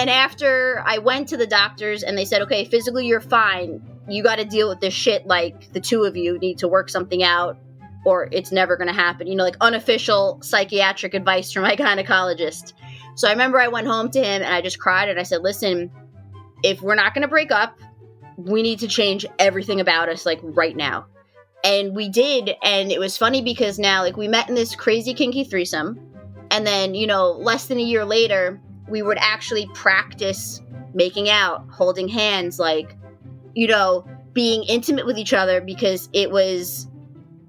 then after I went to the doctors and they said, okay, physically you're fine. You got to deal with this shit. Like the two of you need to work something out or it's never going to happen. You know, like unofficial psychiatric advice from my gynecologist. So I remember I went home to him and I just cried and I said, listen, if we're not going to break up, we need to change everything about us like right now. And we did. And it was funny because now like we met in this crazy kinky threesome. And then, you know, less than a year later, we would actually practice making out, holding hands, like, you know, being intimate with each other because it was,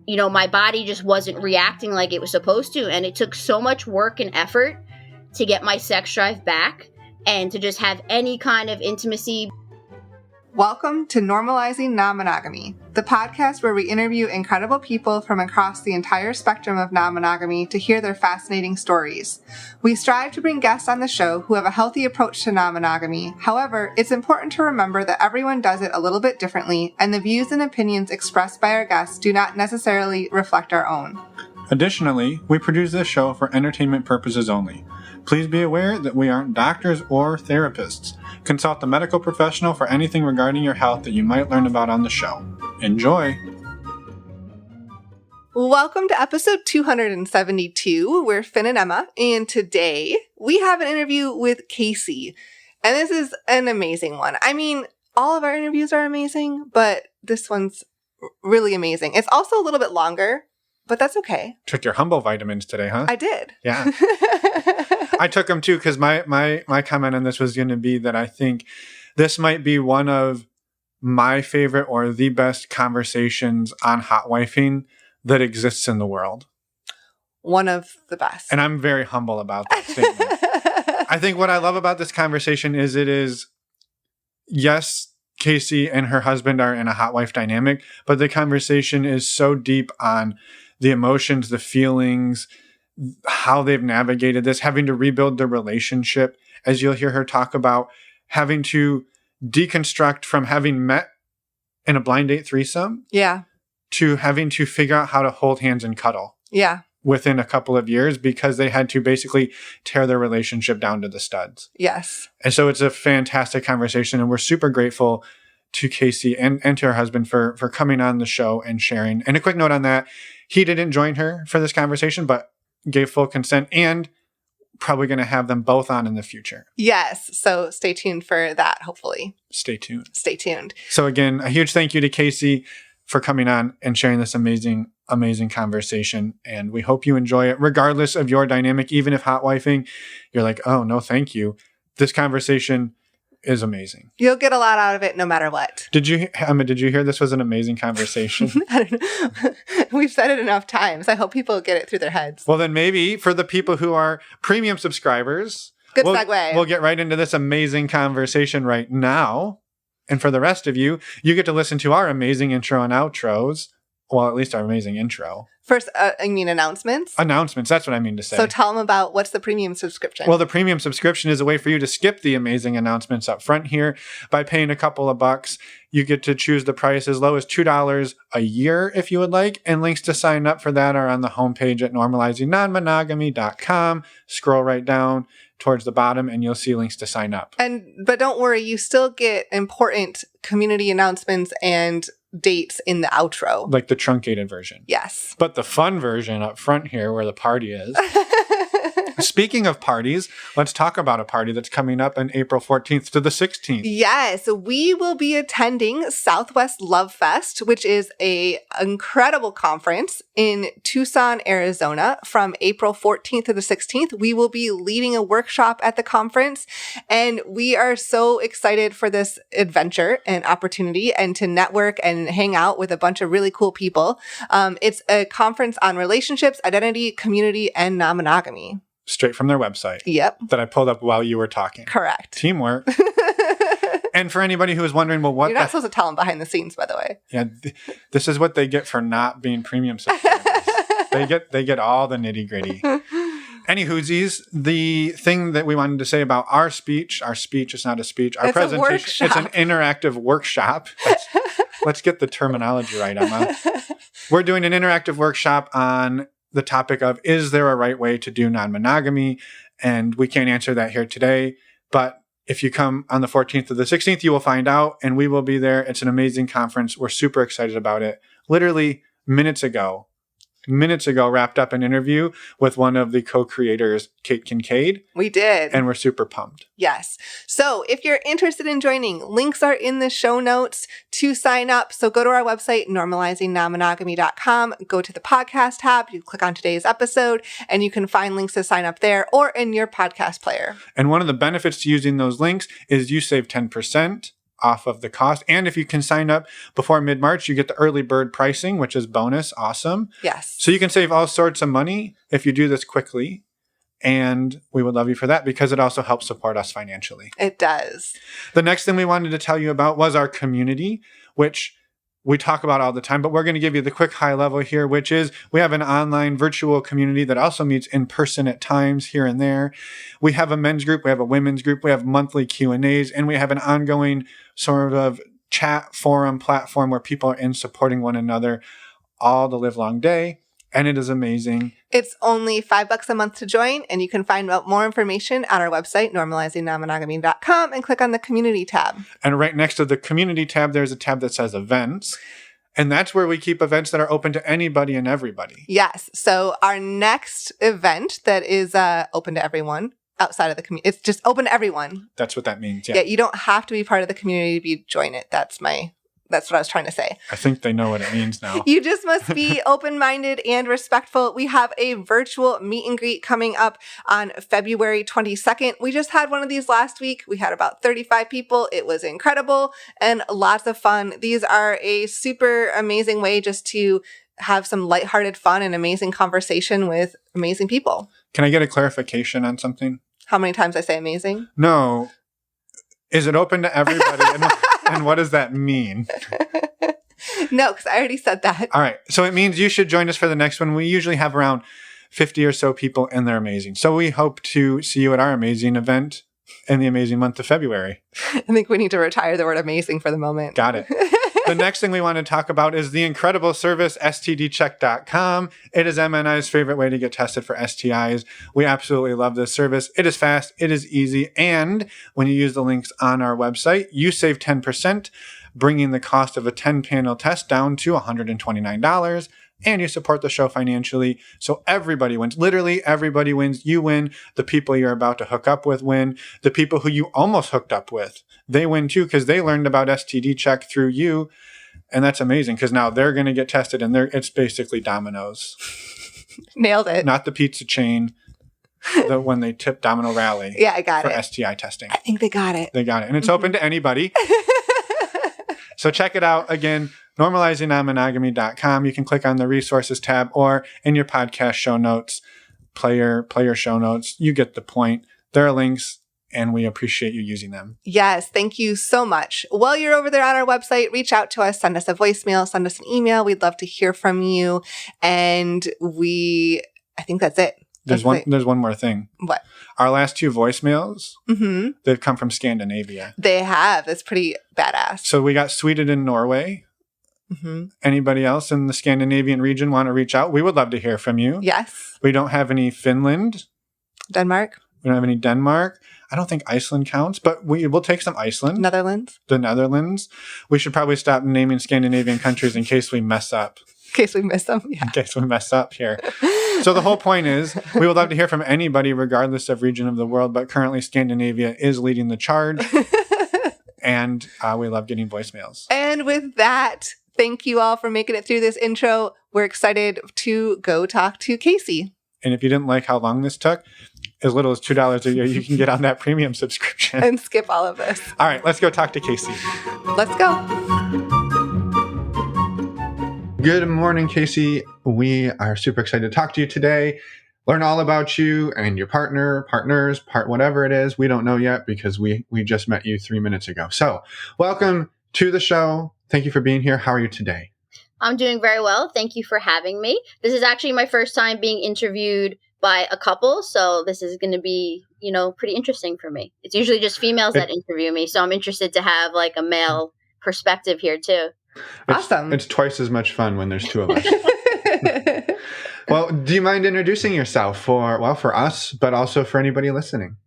you know, my body just wasn't reacting like it was supposed to. And it took so much work and effort to get my sex drive back and to just have any kind of intimacy. Welcome to Normalizing Non-Monogamy, the podcast where we interview incredible people from across the entire spectrum of non-monogamy to hear their fascinating stories. We strive to bring guests on the show who have a healthy approach to non-monogamy. However, it's important to remember that everyone does it a little bit differently, and the views and opinions expressed by our guests do not necessarily reflect our own. Additionally, we produce this show for entertainment purposes only. Please be aware that we aren't doctors or therapists. Consult a medical professional for anything regarding your health that you might learn about on the show. Enjoy! Welcome to episode 272. We're Finn and Emma, and today we have an interview with Casey. And this is an amazing one. I mean, all of our interviews are amazing, but this one's really amazing. It's also a little bit longer, but that's okay. Took your humble vitamins today, huh? I did. Yeah. I took them too because my comment on this was going to be that I think this might be one of my favorite or the best conversations on hotwifing that exists in the world. One of the best. And I'm very humble about that statement. I think what I love about this conversation is it is, yes, Casey and her husband are in a hotwife dynamic, but the conversation is so deep on the emotions, the feelings, how they've navigated this, having to rebuild the relationship, as you'll hear her talk about having to deconstruct from having met in a blind date threesome to having to figure out how to hold hands and cuddle within a couple of years because they had to basically tear their relationship down to the studs. Yes. And so it's a fantastic conversation, and we're super grateful to Casey and to her husband for coming on the show and sharing. And a quick note on that, he didn't join her for this conversation, but gave full consent and probably going to have them both on in the future. Yes. So stay tuned for that, hopefully. Stay tuned. Stay tuned. So again, a huge thank you to Casey for coming on and sharing this amazing, amazing conversation. And we hope you enjoy it, regardless of your dynamic. Even if hotwifing, you're like, oh, no, thank you. This conversation is amazing. You'll get a lot out of it no matter what. Emma, did you hear this was an amazing conversation? I don't know. We've said it enough times. I hope people get it through their heads. Well, then maybe for the people who are premium subscribers, good segue. We'll get right into this amazing conversation right now. And for the rest of you, you get to listen to our amazing intro and outros. Well, at least our amazing intro. First, I mean announcements? Announcements, that's what I mean to say. So tell them about what's the premium subscription. Well, the premium subscription is a way for you to skip the amazing announcements up front here. By paying a couple of bucks, you get to choose the price as low as $2 a year if you would like. And links to sign up for that are on the homepage at normalizingnonmonogamy.com. Scroll right down towards the bottom and you'll see links to sign up. But don't worry, you still get important community announcements and dates in the outro. Like the truncated version. Yes. But the fun version up front here where the party is. Speaking of parties, let's talk about a party that's coming up on April 14th to the 16th. Yes, we will be attending Southwest Love Fest, which is an incredible conference in Tucson, Arizona, from April 14th to the 16th. We will be leading a workshop at the conference, and we are so excited for this adventure and opportunity and to network and hang out with a bunch of really cool people. It's a conference on relationships, identity, community, and non-monogamy. Straight from their website. Yep. That I pulled up while you were talking. Correct. Teamwork. And for anybody who is wondering, well, what... You're not supposed to tell them behind the scenes, by the way. Yeah, this is what they get for not being premium subscribers. They get all the nitty gritty. Any hoosies, the thing that we wanted to say about our speech is not a speech, our presentation, it's an interactive workshop. Let's get the terminology right, Emma. We're doing an interactive workshop on the topic of, is there a right way to do non-monogamy? And we can't answer that here today, but if you come on the 14th or the 16th, you will find out, and we will be there. It's an amazing conference. We're super excited about it. Literally minutes ago, wrapped up an interview with one of the co-creators, Kate Kincaid. We did. And we're super pumped. Yes. So if you're interested in joining, links are in the show notes to sign up. So go to our website, normalizingnonmonogamy.com, go to the podcast tab, you click on today's episode, and you can find links to sign up there or in your podcast player. And one of the benefits to using those links is you save 10% off of the cost. And if you can sign up before mid-March, you get the early bird pricing, which is bonus. Awesome. Yes. So you can save all sorts of money if you do this quickly. And we would love you for that because it also helps support us financially. It does. The next thing we wanted to tell you about was our community, which we talk about all the time, but we're going to give you the quick high level here, which is we have an online virtual community that also meets in person at times here and there. We have a men's group, we have a women's group, we have monthly Q&As, and we have an ongoing sort of chat forum platform where people are in supporting one another all the live long day. And it is amazing. It's only $5 a month to join, and you can find out more information at our website, normalizingnonmonogamy.com, and click on the community tab. And right next to the community tab, there's a tab that says events. And that's where we keep events that are open to anybody and everybody. Yes. So our next event that is open to everyone outside of the community, it's just open to everyone. That's what that means. Yeah, you don't have to be part of the community to join it. That's what I was trying to say. I think they know what it means now. You just must be open-minded and respectful. We have a virtual meet and greet coming up on February 22nd. We just had one of these last week. We had about 35 people. It was incredible and lots of fun. These are a super amazing way just to have some lighthearted fun and amazing conversation with amazing people. Can I get a clarification on something? How many times I say amazing? No. Is it open to everybody? And what does that mean? No, because I already said that. All right. So it means you should join us for the next one. We usually have around 50 or so people, and they're amazing. So we hope to see you at our amazing event in the amazing month of February. I think we need to retire the word amazing for the moment. Got it. The next thing we want to talk about is the incredible service, stdcheck.com. It is MNI's favorite way to get tested for STIs. We absolutely love this service. It is fast, it is easy, and when you use the links on our website, you save 10%, bringing the cost of a 10-panel test down to $129. And you support the show financially. So everybody wins. Literally everybody wins. You win. The people you're about to hook up with win. The people who you almost hooked up with, they win too because they learned about STD check through you. And that's amazing because now they're going to get tested and it's basically Domino's. Nailed it. Not the pizza chain. When they tip Domino Rally. Yeah, I got for it. STI testing. I think they got it. They got it. And it's open to anybody. So check it out. Again, normalizingnonmonogamy.com. You can click on the resources tab or in your podcast show notes, player show notes. You get the point. There are links and we appreciate you using them. Yes, thank you so much. While you're over there on our website, reach out to us, send us a voicemail, send us an email. We'd love to hear from you. And I think that's it. There's one more thing. What? Our last two voicemails, they've come from Scandinavia. They have. That's pretty badass. So we got Sweden and Norway. Anybody else in the Scandinavian region want to reach out? We would love to hear from you. Yes. We don't have any Finland. Denmark. We don't have any Denmark. I don't think Iceland counts, but we'll take some Iceland. Netherlands. The Netherlands. We should probably stop naming Scandinavian countries in case we mess up. In case we miss them. Yeah. In case we mess up here. So the whole point is we would love to hear from anybody regardless of region of the world, but currently Scandinavia is leading the charge. And we love getting voicemails. And with that, thank you all for making it through this intro. We're excited to go talk to Casey. And if you didn't like how long this took, as little as $2 a year, you can get on that premium subscription. And skip all of this. All right, let's go talk to Casey. Let's go. Good morning, Casey. We are super excited to talk to you today. Learn all about you and your partners, whatever it is. We don't know yet because we just met you 3 minutes ago. So welcome to the show. Thank you for being here. How are you today? I'm doing very well. Thank you for having me. This is actually my first time being interviewed by a couple. So this is going to be, pretty interesting for me. It's usually just females that interview me. So I'm interested to have like a male perspective here too. Awesome. It's twice as much fun when there's two of us. Well, do you mind introducing yourself for us, but also for anybody listening?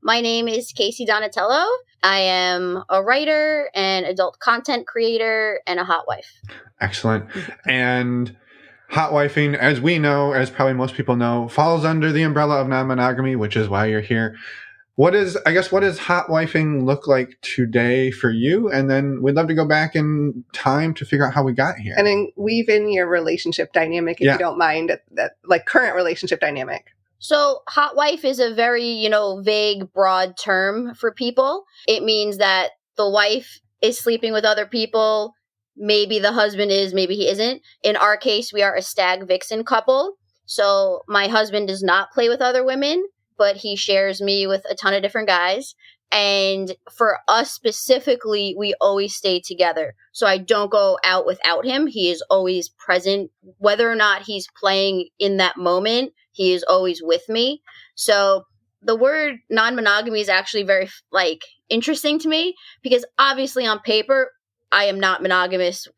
My name is Casey Donatello. I am a writer, an adult content creator, and a hot wife. Excellent. And hotwifing, as we know, as probably most people know, falls under the umbrella of non-monogamy, which is why you're here. What does hotwifing look like today for you? And then we'd love to go back in time to figure out how we got here. And then weave in your relationship dynamic, if you don't mind, that like current relationship dynamic. So hot wife is a very, vague, broad term for people. It means that the wife is sleeping with other people. Maybe the husband is, maybe he isn't. In our case, we are a stag vixen couple. So my husband does not play with other women, but he shares me with a ton of different guys. And for us specifically, we always stay together. So I don't go out without him. He is always present. Whether or not he's playing in that moment, he is always with me. So the word non-monogamy is actually very interesting to me, because obviously on paper, I am not monogamous.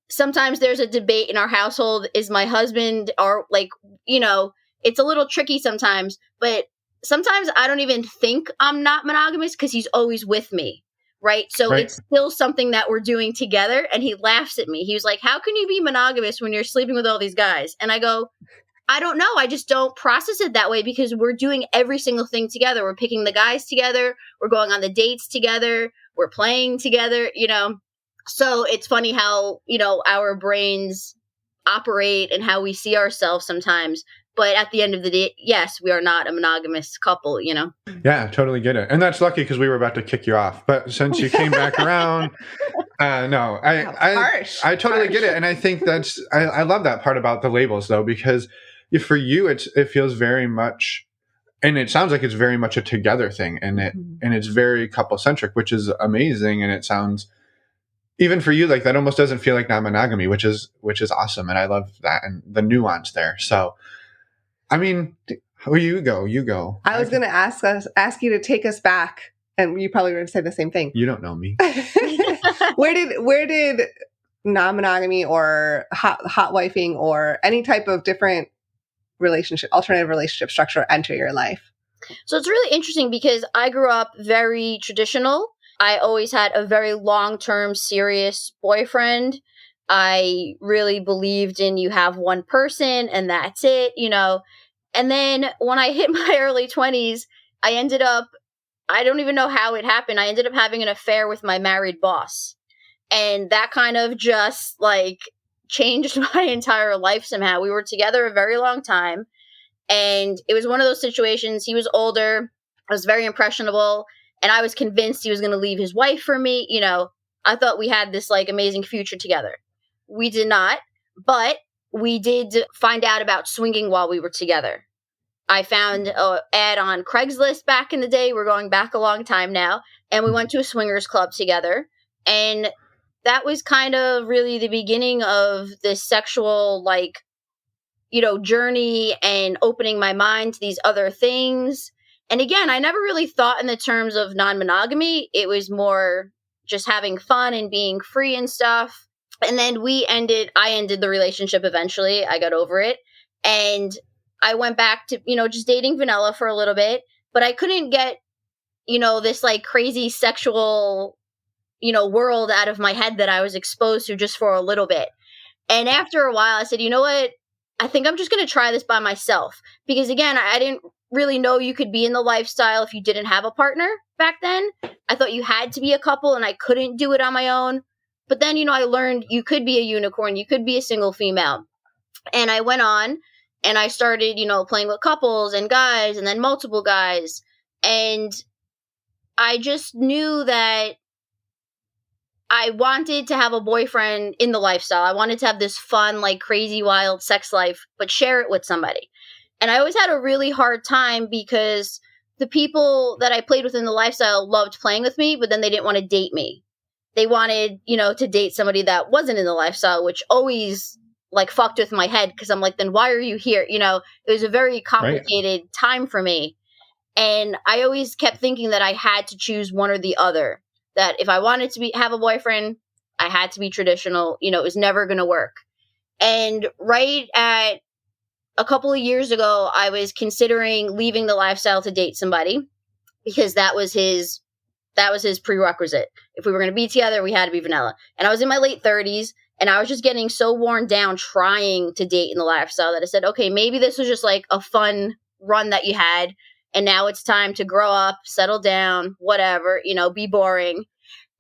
Sometimes there's a debate in our household. Is my husband, or it's a little tricky sometimes, but sometimes I don't even think I'm not monogamous because he's always with me. Right. So It's still something that we're doing together. And he laughs at me. He was like, how can you be monogamous when you're sleeping with all these guys? And I go, I don't know. I just don't process it that way, because we're doing every single thing together. We're picking the guys together. We're going on the dates together. We're playing together, So it's funny how, our brains operate and how we see ourselves sometimes. But at the end of the day, yes, we are not a monogamous couple, Yeah, I totally get it. And that's lucky, because we were about to kick you off. But since you came back around, no, I totally get it. And I think I love that part about the labels, though, because for you, it feels very much, and it sounds like it's very much a together thing, and it's very couple centric, which is amazing. And it sounds, even for you, like that almost doesn't feel like non-monogamy, which is awesome. And I love that and the nuance there. So, I mean, you go. I was going to ask you to take us back, and you probably were going to say the same thing. You don't know me. Where did non-monogamy or hot wifing or any type of different alternative relationship structure enter your life? So it's really interesting, because I grew up very traditional. I always had a very long-term, serious boyfriend. I really believed in you have one person and that's it, And then when I hit my early 20s, I don't even know how it happened. I ended up having an affair with my married boss. And that kind of just changed my entire life somehow. We were together a very long time. And it was one of those situations. He was older. I was very impressionable. And I was convinced he was going to leave his wife for me. I thought we had this amazing future together. We did not, but we did find out about swinging while we were together. I found an ad on Craigslist back in the day. We're going back a long time now. And we went to a swingers club together. And that was kind of really the beginning of this sexual, journey and opening my mind to these other things. And again, I never really thought in the terms of non-monogamy. It was more just having fun and being free and stuff. And then I ended the relationship eventually. I got over it. And I went back to, just dating vanilla for a little bit. But I couldn't get, this crazy sexual, world out of my head that I was exposed to just for a little bit. And after a while, I said, you know what? I think I'm just going to try this by myself. Because again, I didn't really know you could be in the lifestyle if you didn't have a partner back then. I thought you had to be a couple, and I couldn't do it on my own. But then, I learned you could be a unicorn. You could be a single female. And I went on and I started, playing with couples and guys and then multiple guys. And I just knew that I wanted to have a boyfriend in the lifestyle. I wanted to have this fun, crazy, wild sex life, but share it with somebody. And I always had a really hard time, because the people that I played with in the lifestyle loved playing with me, but then they didn't want to date me. They wanted, to date somebody that wasn't in the lifestyle, which always fucked with my head, because I'm like, then why are you here? It was a very complicated time for me. And I always kept thinking that I had to choose one or the other, that if I wanted to have a boyfriend, I had to be traditional. It was never going to work. And right at a couple of years ago, I was considering leaving the lifestyle to date somebody. because that was his prerequisite. If we were going to be together, we had to be vanilla. And I was in my late 30s, and I was just getting so worn down trying to date in the lifestyle that I said, okay, maybe this was just like a fun run that you had, and now it's time to grow up, settle down, whatever, be boring.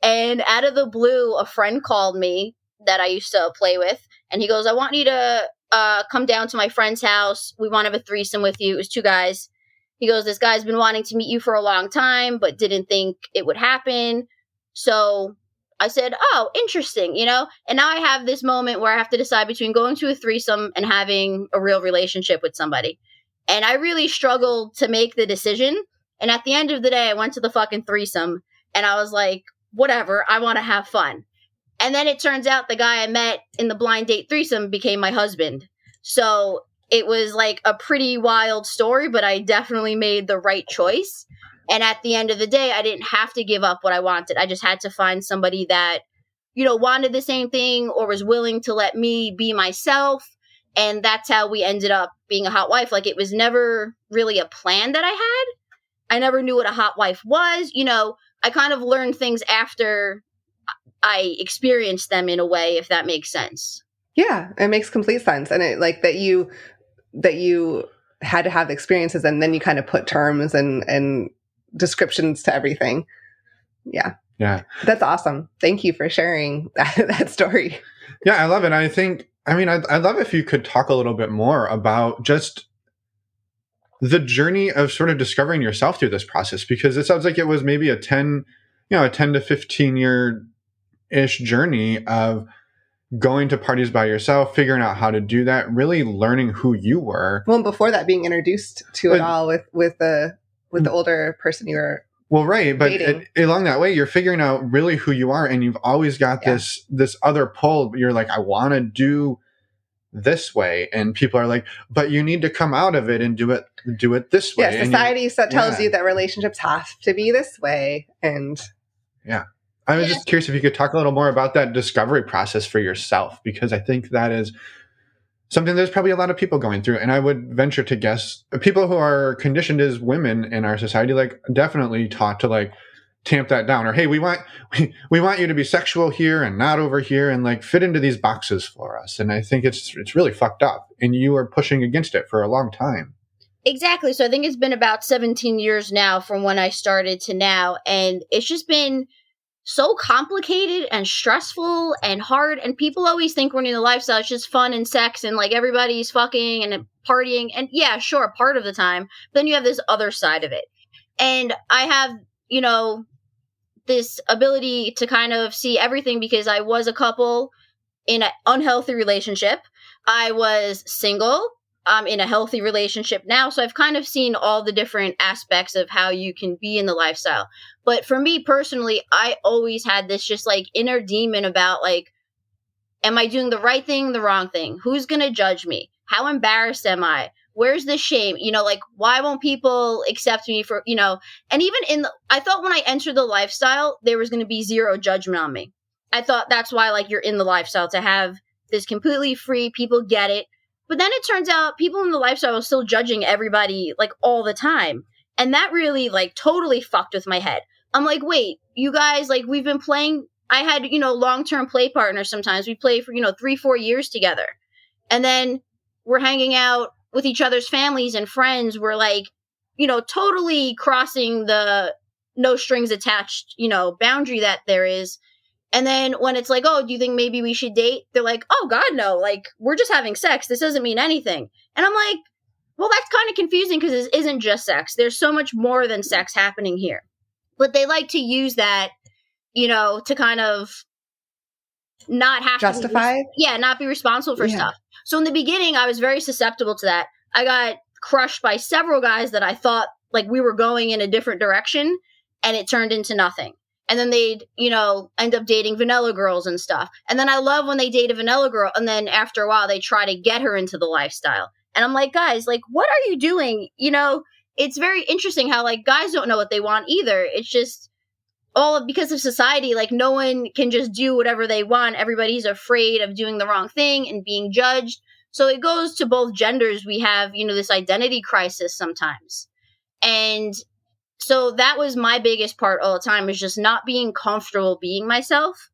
And out of the blue, a friend called me that I used to play with, and he goes, I want you to come down to my friend's house. We want to have a threesome with you. It was 2 guys. He goes, this guy's been wanting to meet you for a long time, but didn't think it would happen. So I said, oh, interesting, And now I have this moment where I have to decide between going to a threesome and having a real relationship with somebody. And I really struggled to make the decision. And at the end of the day, I went to the fucking threesome, and I was like, whatever, I want to have fun. And then it turns out the guy I met in the blind date threesome became my husband. So it was like a pretty wild story, but I definitely made the right choice. And at the end of the day, I didn't have to give up what I wanted. I just had to find somebody that, wanted the same thing or was willing to let me be myself. And that's how we ended up being a hot wife. Like, it was never really a plan that I had. I never knew what a hot wife was. I kind of learned things after I experienced them, in a way, if that makes sense. Yeah, it makes complete sense. And it like that you had to have experiences, and then you kind of put terms and descriptions to everything. Yeah. Yeah. That's awesome. Thank you for sharing that story. Yeah, I love it. I'd love if you could talk a little bit more about just the journey of sort of discovering yourself through this process, because it sounds like it was maybe a 10 to 15 year-ish journey of going to parties by yourself, figuring out how to do that, really learning who you were. Well, before that, being introduced to it all with the older person you were right, but along that way, you're figuring out really who you are, and you've always got this other pull. You're like, I want to do this way, and people are like, but you need to come out of it and do it this way. Yeah, society tells you that relationships have to be this way, and I was just curious if you could talk a little more about that discovery process for yourself, because I think that is something there's probably a lot of people going through. And I would venture to guess people who are conditioned as women in our society, like, definitely taught to like tamp that down, or, hey, we want you to be sexual here and not over here, and like fit into these boxes for us. And I think it's really fucked up, and you are pushing against it for a long time. Exactly. So I think it's been about 17 years now from when I started to now. And it's just been so complicated and stressful and hard. And people always think when you're in the lifestyle, it's just fun and sex and like everybody's fucking and partying. And yeah, sure, part of the time. But then you have this other side of it. And I have, this ability to kind of see everything, because I was a couple in an unhealthy relationship. I was single. I'm in a healthy relationship now. So I've kind of seen all the different aspects of how you can be in the lifestyle. But for me personally, I always had this just like inner demon about like, am I doing the right thing, the wrong thing? Who's going to judge me? How embarrassed am I? Where's the shame? Like, why won't people accept me for, and even I thought when I entered the lifestyle, there was going to be zero judgment on me. I thought that's why, like, you're in the lifestyle, to have this completely free, people get it. But then it turns out people in the lifestyle are still judging everybody, like, all the time. And that really, like, totally fucked with my head. I'm like, wait, you guys, like, we've been playing. I had, long-term play partners sometimes. We play for, 3-4 years together. And then we're hanging out with each other's families and friends. We're like, totally crossing the no strings attached, boundary that there is. And then when it's like, oh, do you think maybe we should date? They're like, oh, God, no. Like, we're just having sex. This doesn't mean anything. And I'm like, well, that's kind of confusing, because this isn't just sex. There's so much more than sex happening here. But they like to use that, to kind of not have justify. Not be responsible for stuff. So in the beginning, I was very susceptible to that. I got crushed by several guys that I thought like we were going in a different direction, and it turned into nothing. And then they'd, end up dating vanilla girls and stuff. And then I love when they date a vanilla girl, and then after a while they try to get her into the lifestyle. And I'm like, guys, like, what are you doing? It's very interesting how like guys don't know what they want either. It's just because of society, like no one can just do whatever they want. Everybody's afraid of doing the wrong thing and being judged. So it goes to both genders. We have, this identity crisis sometimes. And So that was my biggest part all the time, was just not being comfortable being myself.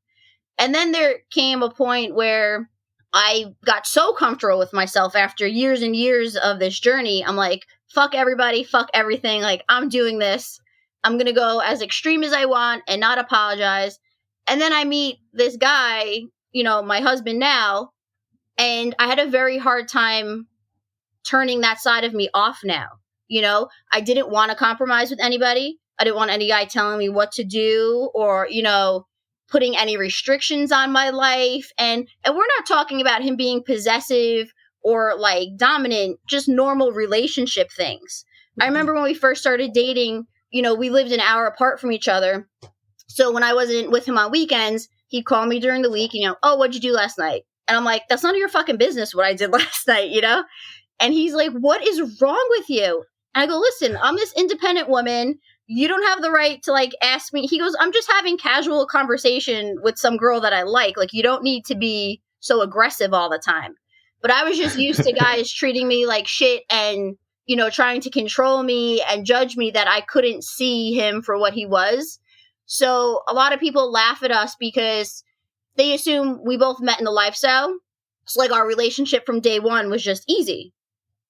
And then there came a point where I got so comfortable with myself after years and years of this journey. I'm like, fuck everybody, fuck everything. Like, I'm doing this. I'm going to go as extreme as I want and not apologize. And then I meet this guy, you know, my husband now, and I had a very hard time turning that side of me off now. You know, I didn't want to compromise with anybody. I didn't want any guy telling me what to do or, you know, putting any restrictions on my life. And we're not talking about him being possessive or like dominant, just normal relationship things. I remember when we first started dating, you know, we lived an hour apart from each other. So when I wasn't with him on weekends, he'd call me during the week, you know, oh, what'd you do last night? And I'm like, that's none of your fucking business what I did last night, you know? And he's like, what is wrong with you? And I go, listen, I'm this independent woman. You don't have the right to like ask me. He goes, I'm just having casual conversation with some girl that I like. Like, you don't need to be so aggressive all the time. But I was just used to guys treating me like shit and, you know, trying to control me and judge me that I couldn't see him for what he was. So a lot of people laugh at us because they assume we both met in the lifestyle. So like our relationship from day one was just easy.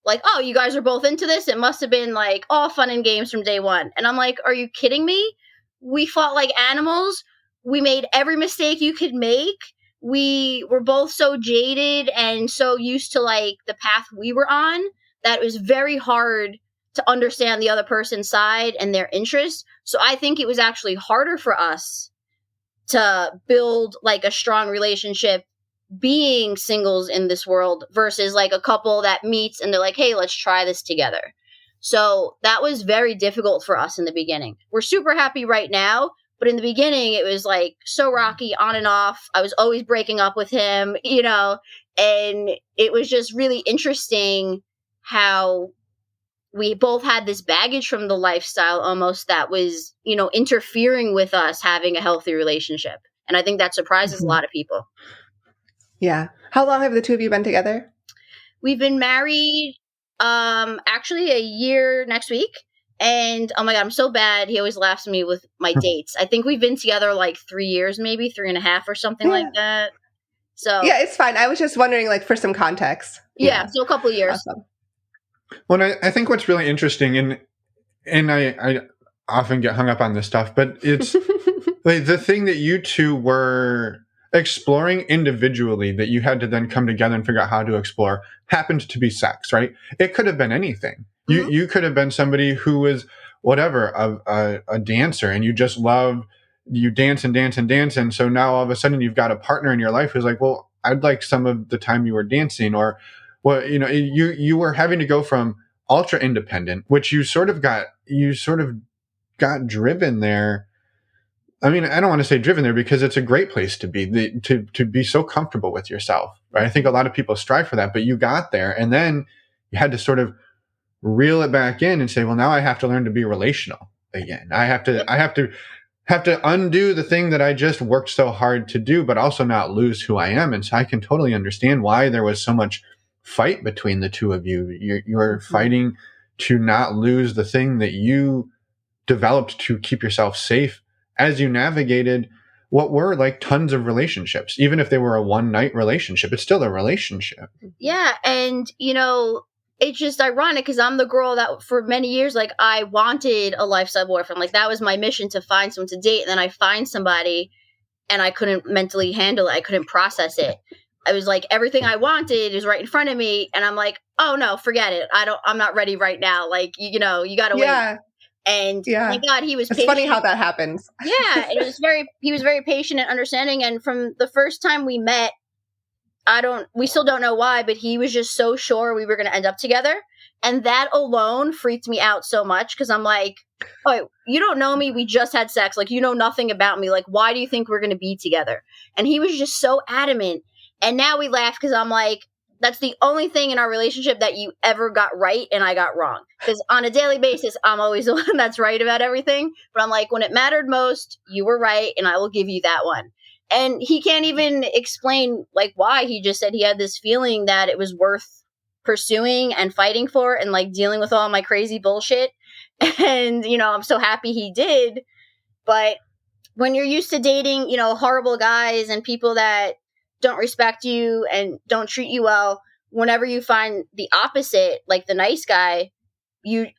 Like, oh, you guys are both into this? It must have been like all fun and games from day one. And I'm like, are you kidding me? We fought like animals. We made every mistake you could make. We were both so jaded and so used to like the path we were on that it was very hard to understand the other person's side and their interests. So I think it was actually harder for us to build like a strong relationship being singles in this world versus like a couple that meets and they're like, hey, let's try this together. So that was very difficult for us in the beginning. We're super happy right now, but in the beginning it was like so rocky on and off. I was always breaking up with him, you know, and it was just really interesting how we both had this baggage from the lifestyle almost that was, you know, interfering with us having a healthy relationship. And I think that surprises a lot of people. Yeah. How long have the two of you been together? We've been married actually a year next week. And oh my God, I'm so bad. He always laughs at me with my dates. I think we've been together like 3 years, maybe 3.5 or something like that. So yeah, it's fine. I was just wondering, like, for some context. Yeah, so a couple of years. Awesome. Well, I think what's really interesting, and I often get hung up on this stuff, but it's like the thing that you two were exploring individually that you had to then come together and figure out how to explore happened to be sex, right? It could have been anything. Mm-hmm. You could have been somebody who was whatever, a dancer, and you just love, you dance and dance and dance. And so now all of a sudden you've got a partner in your life who's like, well, I'd like some of the time you were dancing, or well, you know, you were having to go from ultra independent, which you sort of got driven there. I mean, I don't want to say driven there because it's a great place to be, to be so comfortable with yourself, right? I think a lot of people strive for that, but you got there and then you had to sort of reel it back in and say, well, now I have to learn to be relational again. I have to undo the thing that I just worked so hard to do, but also not lose who I am. And so I can totally understand why there was so much fight between the two of you. You're fighting to not lose the thing that you developed to keep yourself safe as you navigated what were like tons of relationships. Even if they were a one-night relationship, it's still a relationship. Yeah. And, you know, it's just ironic because I'm the girl that for many years, like, I wanted a lifestyle boyfriend. Like, that was my mission, to find someone to date. And then I find somebody and I couldn't mentally handle it. I couldn't process it. I was like, everything I wanted is right in front of me. And I'm like, oh no, forget it. I'm not ready right now. Like, you know, you got to wait. And thank God he was patient. It's funny how that happens. Yeah. He was very patient and understanding. And from the first time we met, we still don't know why, but he was just so sure we were going to end up together. And that alone freaked me out so much. Cause I'm like, oh, you don't know me. We just had sex. Like, you know nothing about me. Like, why do you think we're going to be together? And he was just so adamant. And now we laugh because I'm like, that's the only thing in our relationship that you ever got right and I got wrong. Because on a daily basis, I'm always the one that's right about everything. But I'm like, when it mattered most, you were right, and I will give you that one. And he can't even explain like why. He just said he had this feeling that it was worth pursuing and fighting for and like dealing with all my crazy bullshit. And, I'm so happy he did. But when you're used to dating, horrible guys and people that don't respect you and don't treat you well, whenever you find the opposite, like the nice guy,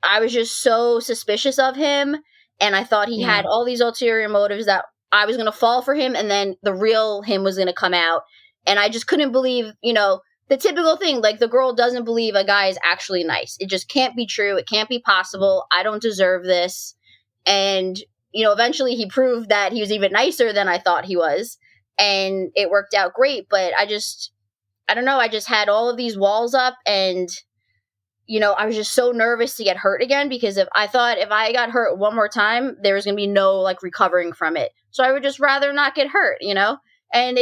I was just so suspicious of him. And I thought he had all these ulterior motives, that I was going to fall for him, and then the real him was going to come out. And I just couldn't believe, the typical thing, like the girl doesn't believe a guy is actually nice. It just can't be true. It can't be possible. I don't deserve this. And, eventually he proved that he was even nicer than I thought he was. And it worked out great. But I don't know. I just had all of these walls up, and, I was just so nervous to get hurt again, because if I got hurt one more time, there was going to be no like recovering from it. So I would just rather not get hurt, And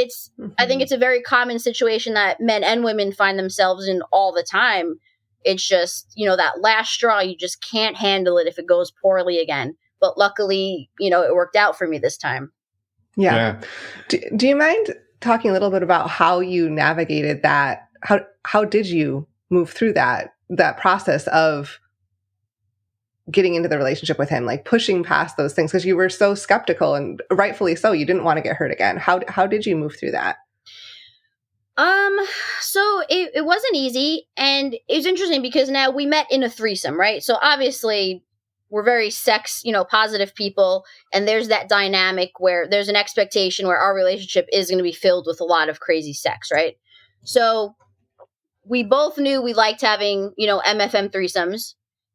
I think it's a very common situation that men and women find themselves in all the time. It's just, that last straw, you just can't handle it if it goes poorly again. But luckily, it worked out for me this time. Yeah. Do you mind talking a little bit about how you navigated that? How did you move through that process of getting into the relationship with him, like pushing past those things? Because you were so skeptical, and rightfully so. You didn't want to get hurt again. How did you move through that? So it wasn't easy, and it was interesting because now we met in a threesome, right? So obviously we're very sex, positive people, and there's that dynamic where there's an expectation where our relationship is going to be filled with a lot of crazy sex, right? So we both knew we liked having, MFM threesomes,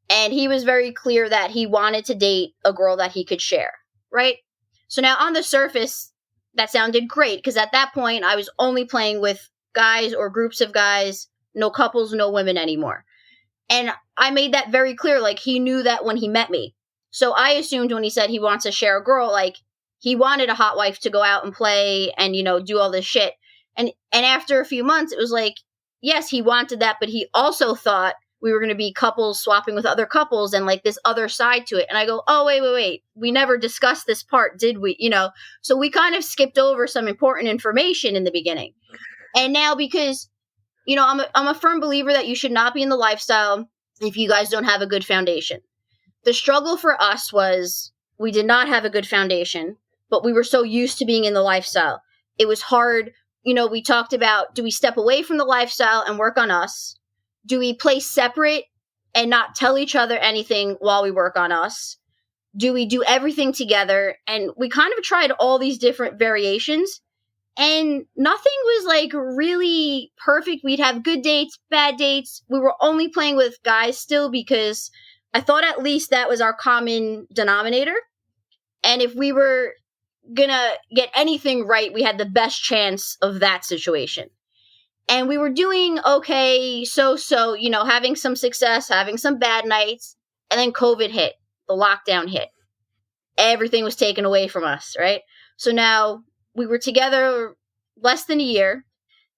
and he was very clear that he wanted to date a girl that he could share, right? So now on the surface, that sounded great, because at that point I was only playing with guys or groups of guys, no couples, no women anymore. And I made that very clear. Like, he knew that when he met me. So I assumed when he said he wants to share a girl, like, he wanted a hot wife to go out and play and, do all this shit. And after a few months, it was like, yes, he wanted that, but he also thought we were going to be couples swapping with other couples and like this other side to it. And I go, oh, wait. We never discussed this part, did we? So we kind of skipped over some important information in the beginning. And now, because I'm a firm believer that you should not be in the lifestyle if you guys don't have a good foundation. The struggle for us was we did not have a good foundation, but we were so used to being in the lifestyle. It was hard. We talked about, do we step away from the lifestyle and work on us? Do we play separate and not tell each other anything while we work on us? Do we do everything together? And we kind of tried all these different variations. And nothing was like really perfect. We'd have good dates, bad dates. We were only playing with guys still, because I thought at least that was our common denominator. And if we were gonna get anything right, we had the best chance of that situation. And we were doing okay, so, having some success, having some bad nights. And then COVID hit, the lockdown hit. Everything was taken away from us, right? So now we were together less than a year.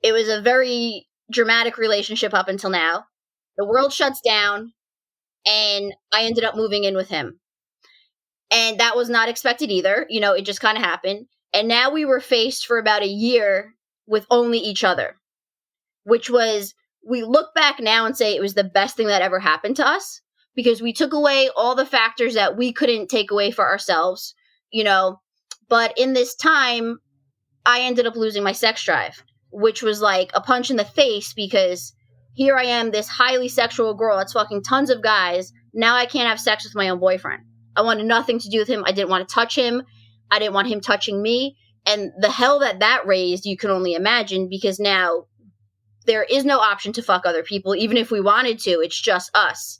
It was a very dramatic relationship up until now. The world shuts down, and I ended up moving in with him. And that was not expected either. It just kind of happened. And now we were faced for about a year with only each other, which was, we look back now and say it was the best thing that ever happened to us, because we took away all the factors that we couldn't take away for ourselves, But in this time, I ended up losing my sex drive, which was like a punch in the face, because here I am, this highly sexual girl that's fucking tons of guys. Now I can't have sex with my own boyfriend. I wanted nothing to do with him. I didn't want to touch him. I didn't want him touching me. And the hell that raised, you can only imagine, because now there is no option to fuck other people. Even if we wanted to, it's just us.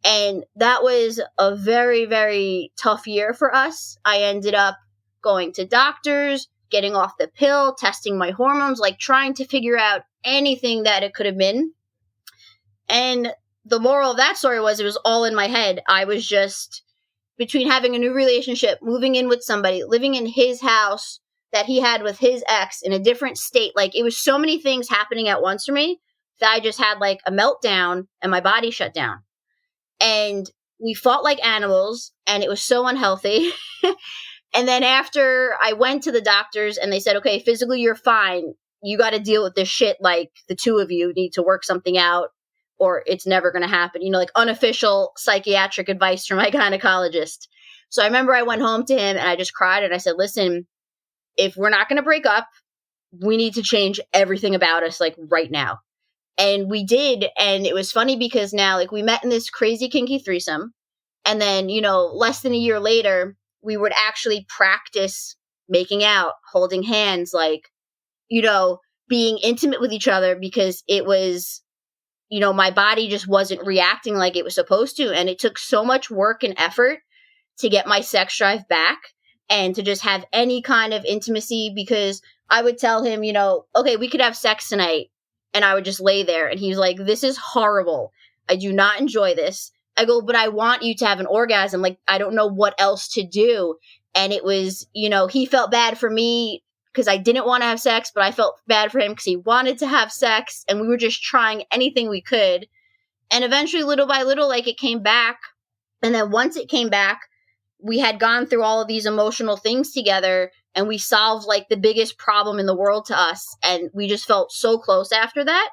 And that was a very, very tough year for us. I ended up going to doctors, getting off the pill, testing my hormones, like trying to figure out anything that it could have been. And the moral of that story was, it was all in my head. I was just, between having a new relationship, moving in with somebody, living in his house that he had with his ex in a different state. Like, it was so many things happening at once for me that I just had like a meltdown and my body shut down. And we fought like animals, and it was so unhealthy. And then after I went to the doctors and they said, okay, physically you're fine. You got to deal with this shit. Like, the two of you need to work something out, or it's never going to happen. You know, like unofficial psychiatric advice from my gynecologist. So I remember I went home to him and I just cried and I said, listen, if we're not going to break up, we need to change everything about us like right now. And we did. And it was funny because now like we met in this crazy kinky threesome. And then, you know, less than a year later, we would actually practice making out, holding hands, like, you know, being intimate with each other because it was, you know, my body just wasn't reacting like it was supposed to. And it took so much work and effort to get my sex drive back and to just have any kind of intimacy, because I would tell him, you know, okay, we could have sex tonight. And I would just lay there. And he was like, this is horrible. I do not enjoy this. I go, but I want you to have an orgasm. Like, I don't know what else to do. And it was, you know, he felt bad for me because I didn't want to have sex, but I felt bad for him because he wanted to have sex. And we were just trying anything we could. And eventually, little by little, like it came back. And then once it came back, we had gone through all of these emotional things together and we solved like the biggest problem in the world to us. And we just felt so close after that,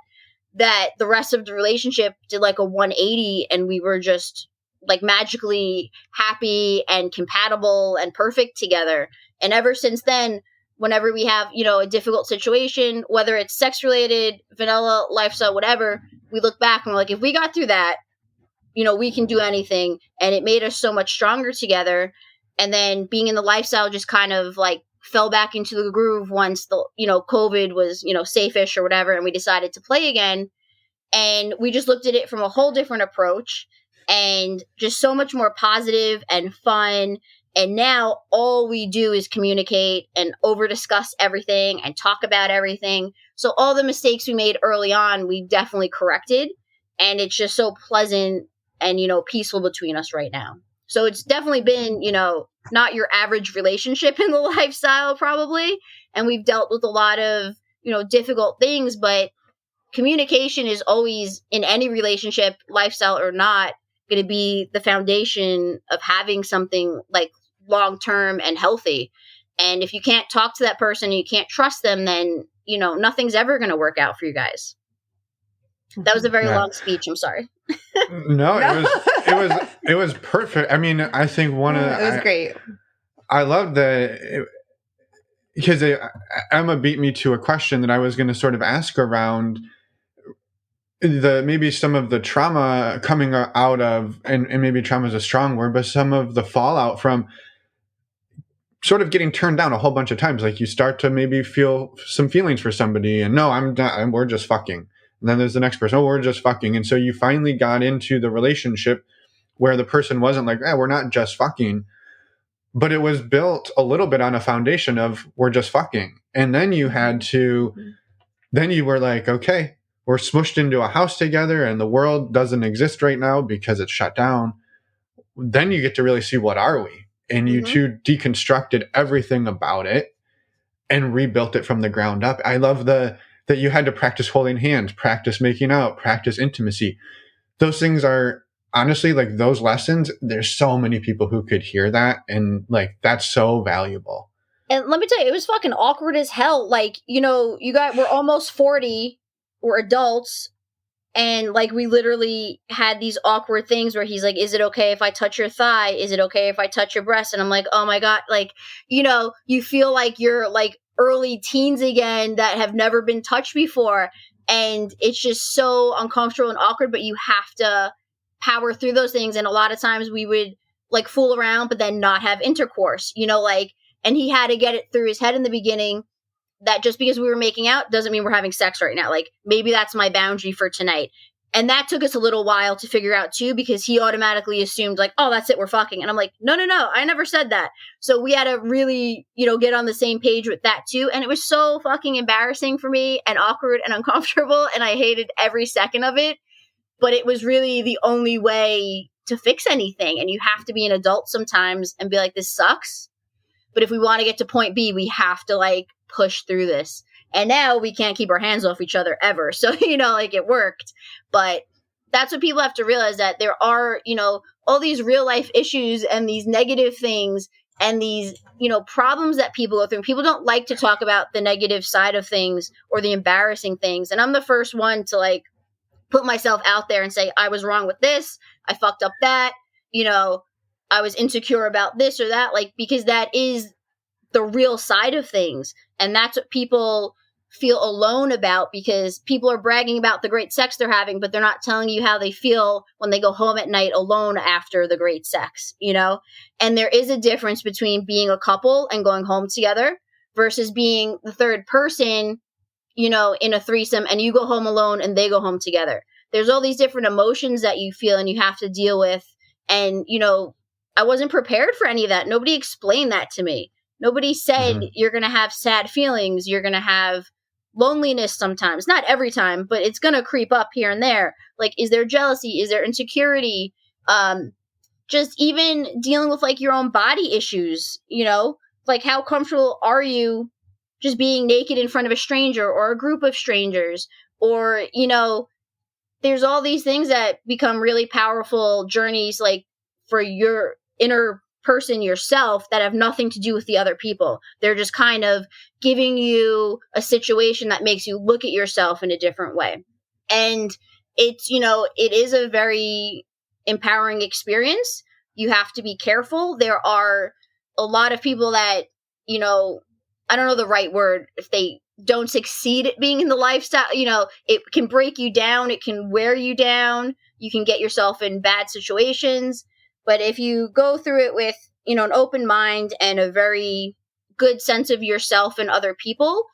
that the rest of the relationship did like a 180 and we were just like magically happy and compatible and perfect together. And ever since then, whenever we have, you know, a difficult situation, whether it's sex related, vanilla, lifestyle, whatever, we look back and we're like, if we got through that, you know, we can do anything. And it made us so much stronger together. And then being in the lifestyle just kind of like fell back into the groove once the, you know, COVID was, you know, safe-ish or whatever. And we decided to play again. And we just looked at it from a whole different approach and just so much more positive and fun. And now all we do is communicate and over discuss everything and talk about everything. So all the mistakes we made early on, we definitely corrected. And it's just so pleasant and, you know, peaceful between us right now. So it's definitely been, you know, not your average relationship in the lifestyle probably. And we've dealt with a lot of, you know, difficult things, but communication is always in any relationship, lifestyle or not, going to be the foundation of having something like long-term and healthy. And if you can't talk to that person and you can't trust them, then, you know, nothing's ever going to work out for you guys. That was a very long speech. I'm sorry. No, it was perfect. I mean, I think it was great. I love because Emma beat me to a question that I was going to sort of ask around maybe some of the trauma coming out of, and maybe trauma is a strong word, but some of the fallout from sort of getting turned down a whole bunch of times. Like you start to maybe feel some feelings for somebody and no, I'm not, we're just fucking. And then there's the next person, oh, we're just fucking. And so you finally got into the relationship where the person wasn't like, we're not just fucking, but it was built a little bit on a foundation of we're just fucking. And then you had to, then you were like, okay, we're smushed into a house together and the world doesn't exist right now because it's shut down. Then you get to really see what are we? And you two deconstructed everything about it and rebuilt it from the ground up. I love that you had to practice holding hands, practice making out, practice intimacy. Those things are honestly like those lessons. There's so many people who could hear that. And like, that's so valuable. And let me tell you, it was fucking awkward as hell. Like, you know, you guys, we're almost 40, we're adults. And like, we literally had these awkward things where he's like, is it okay if I touch your thigh? Is it okay if I touch your breast? And I'm like, oh my God. Like, you know, you feel like you're like early teens again that have never been touched before. And it's just so uncomfortable and awkward, but you have to power through those things. And a lot of times we would like fool around, but then not have intercourse, you know, like, and he had to get it through his head in the beginning that just because we were making out doesn't mean we're having sex right now. Like maybe that's my boundary for tonight. And that took us a little while to figure out too, because he automatically assumed like, oh, that's it, we're fucking. And I'm like, no, I never said that. So we had to really, you know, get on the same page with that too. And it was so fucking embarrassing for me and awkward and uncomfortable. And I hated every second of it. But it was really the only way to fix anything. And you have to be an adult sometimes and be like, this sucks. But if we want to get to point B, we have to like push through this. And now we can't keep our hands off each other ever. So, you know, like it worked. But that's what people have to realize, that there are, you know, all these real life issues and these negative things and these, you know, problems that people go through. People don't like to talk about the negative side of things or the embarrassing things. And I'm the first one to like put myself out there and say, I was wrong with this, I fucked up that, you know, I was insecure about this or that, like, because that is the real side of things. And that's what people feel alone about, because people are bragging about the great sex they're having, but they're not telling you how they feel when they go home at night alone after the great sex, you know? And there is a difference between being a couple and going home together versus being the third person, you know, in a threesome, and you go home alone and they go home together. There's all these different emotions that you feel and you have to deal with. And, you know, I wasn't prepared for any of that. Nobody explained that to me. Nobody said you're going to have sad feelings. You're going to have loneliness sometimes. Not every time, but it's going to creep up here and there. Like, is there jealousy? Is there insecurity? Just even dealing with like your own body issues, you know, like how comfortable are you just being naked in front of a stranger or a group of strangers? Or, you know, there's all these things that become really powerful journeys, like for your inner person yourself, that have nothing to do with the other people. They're just kind of giving you a situation that makes you look at yourself in a different way. And it's, you know, it is a very empowering experience. You have to be careful. There are a lot of people that, you know, I don't know the right word, if they don't succeed at being in the lifestyle, you know, it can break you down. It can wear you down. You can get yourself in bad situations. But if you go through it with, you know, an open mind and a very good sense of yourself and other people,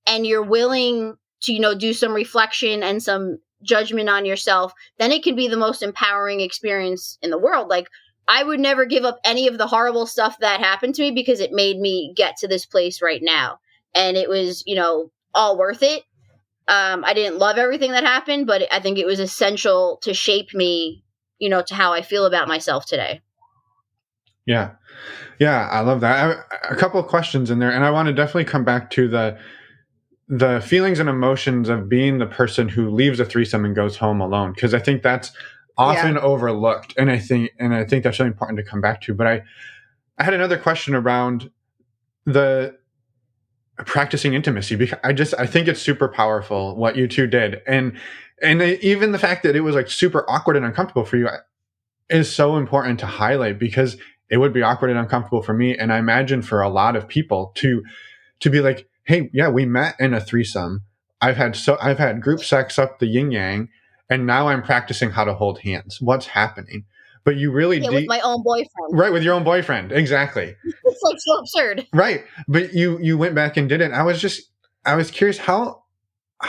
and you're willing to, you know, do some reflection and some judgment on yourself, then it can be the most empowering experience in the world. Like, I would never give up any of the horrible stuff that happened to me because it made me get to this place right now. And it was, you know, all worth it. I didn't love everything that happened, but I think it was essential to shape me, you know, to how I feel about myself today. Yeah. Yeah, I love that. I have a couple of questions in there, and I want to definitely come back to the feelings and emotions of being the person who leaves a threesome and goes home alone, because I think that's often overlooked, and I think that's really important to come back to. But I had another question around the practicing intimacy, because I think it's super powerful what you two did, and even the fact that it was like super awkward and uncomfortable for you is so important to highlight, because it would be awkward and uncomfortable for me, and I imagine for a lot of people to be like, hey, yeah, we met in a threesome. I've had group sex up the yin yang, and now I'm practicing how to hold hands. What's happening? But you really with my own boyfriend. Right, with your own boyfriend. Exactly. It's like so absurd. Right. But you went back and did it. I was curious, how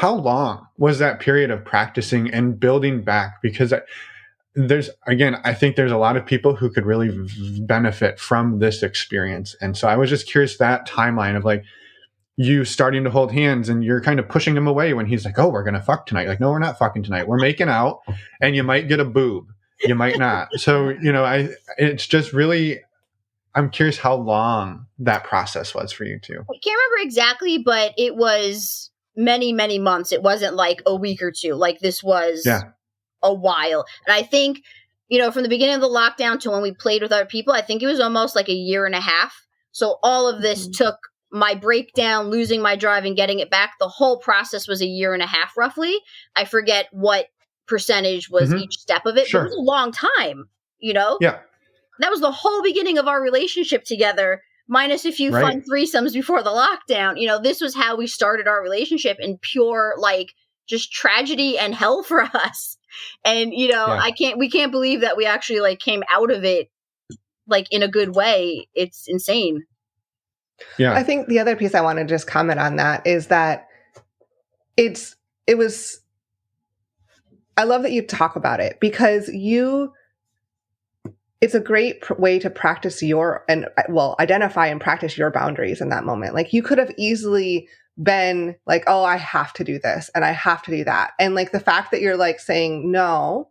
long was that period of practicing and building back? Because I think there's a lot of people who could really benefit from this experience. And so I was just curious, that timeline of like you starting to hold hands and you're kind of pushing him away when he's like, oh, we're going to fuck tonight. Like, no, we're not fucking tonight. We're making out, and you might get a boob. You might not. So, you know, it's just really, I'm curious how long that process was for you too. I can't remember exactly, but it was many, many months. It wasn't like a week or two. Like, this was a while. And I think, you know, from the beginning of the lockdown to when we played with other people, I think it was almost like a year and a half. So all of this took my breakdown, losing my drive and getting it back. The whole process was a year and a half, roughly. I forget what percentage was each step of it. Sure. But it was a long time, you know? Yeah. That was the whole beginning of our relationship together, minus a few fun threesomes before the lockdown. You know, this was how we started our relationship, in pure, like, just tragedy and hell for us. And, you know, we can't believe that we actually, like, came out of it, like, in a good way. It's insane. Yeah. I think the other piece I want to just comment on that is that I love that you talk about it, because it's a great way to practice identify and practice your boundaries in that moment. Like, you could have easily been like, oh, I have to do this and I have to do that. And like, the fact that you're like saying, no,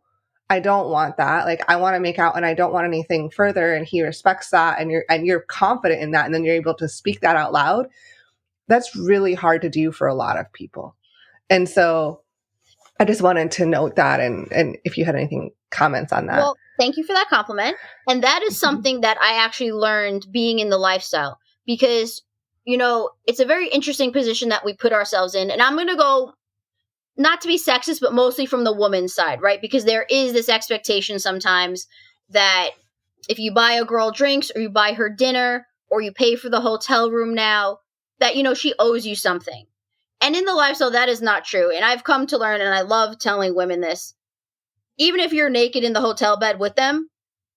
I don't want that. Like, I want to make out and I don't want anything further. And he respects that. And you're confident in that. And then you're able to speak that out loud. That's really hard to do for a lot of people. And so I just wanted to note that. And if you had anything comments on that. Well, thank you for that compliment. And that is something that I actually learned being in the lifestyle, because, you know, it's a very interesting position that we put ourselves in. And I'm going to go not to be sexist, but mostly from the woman's side, right? Because there is this expectation sometimes that if you buy a girl drinks or you buy her dinner or you pay for the hotel room now, that, you know, she owes you something. And in the lifestyle, that is not true. And I've come to learn, and I love telling women this, even if you're naked in the hotel bed with them,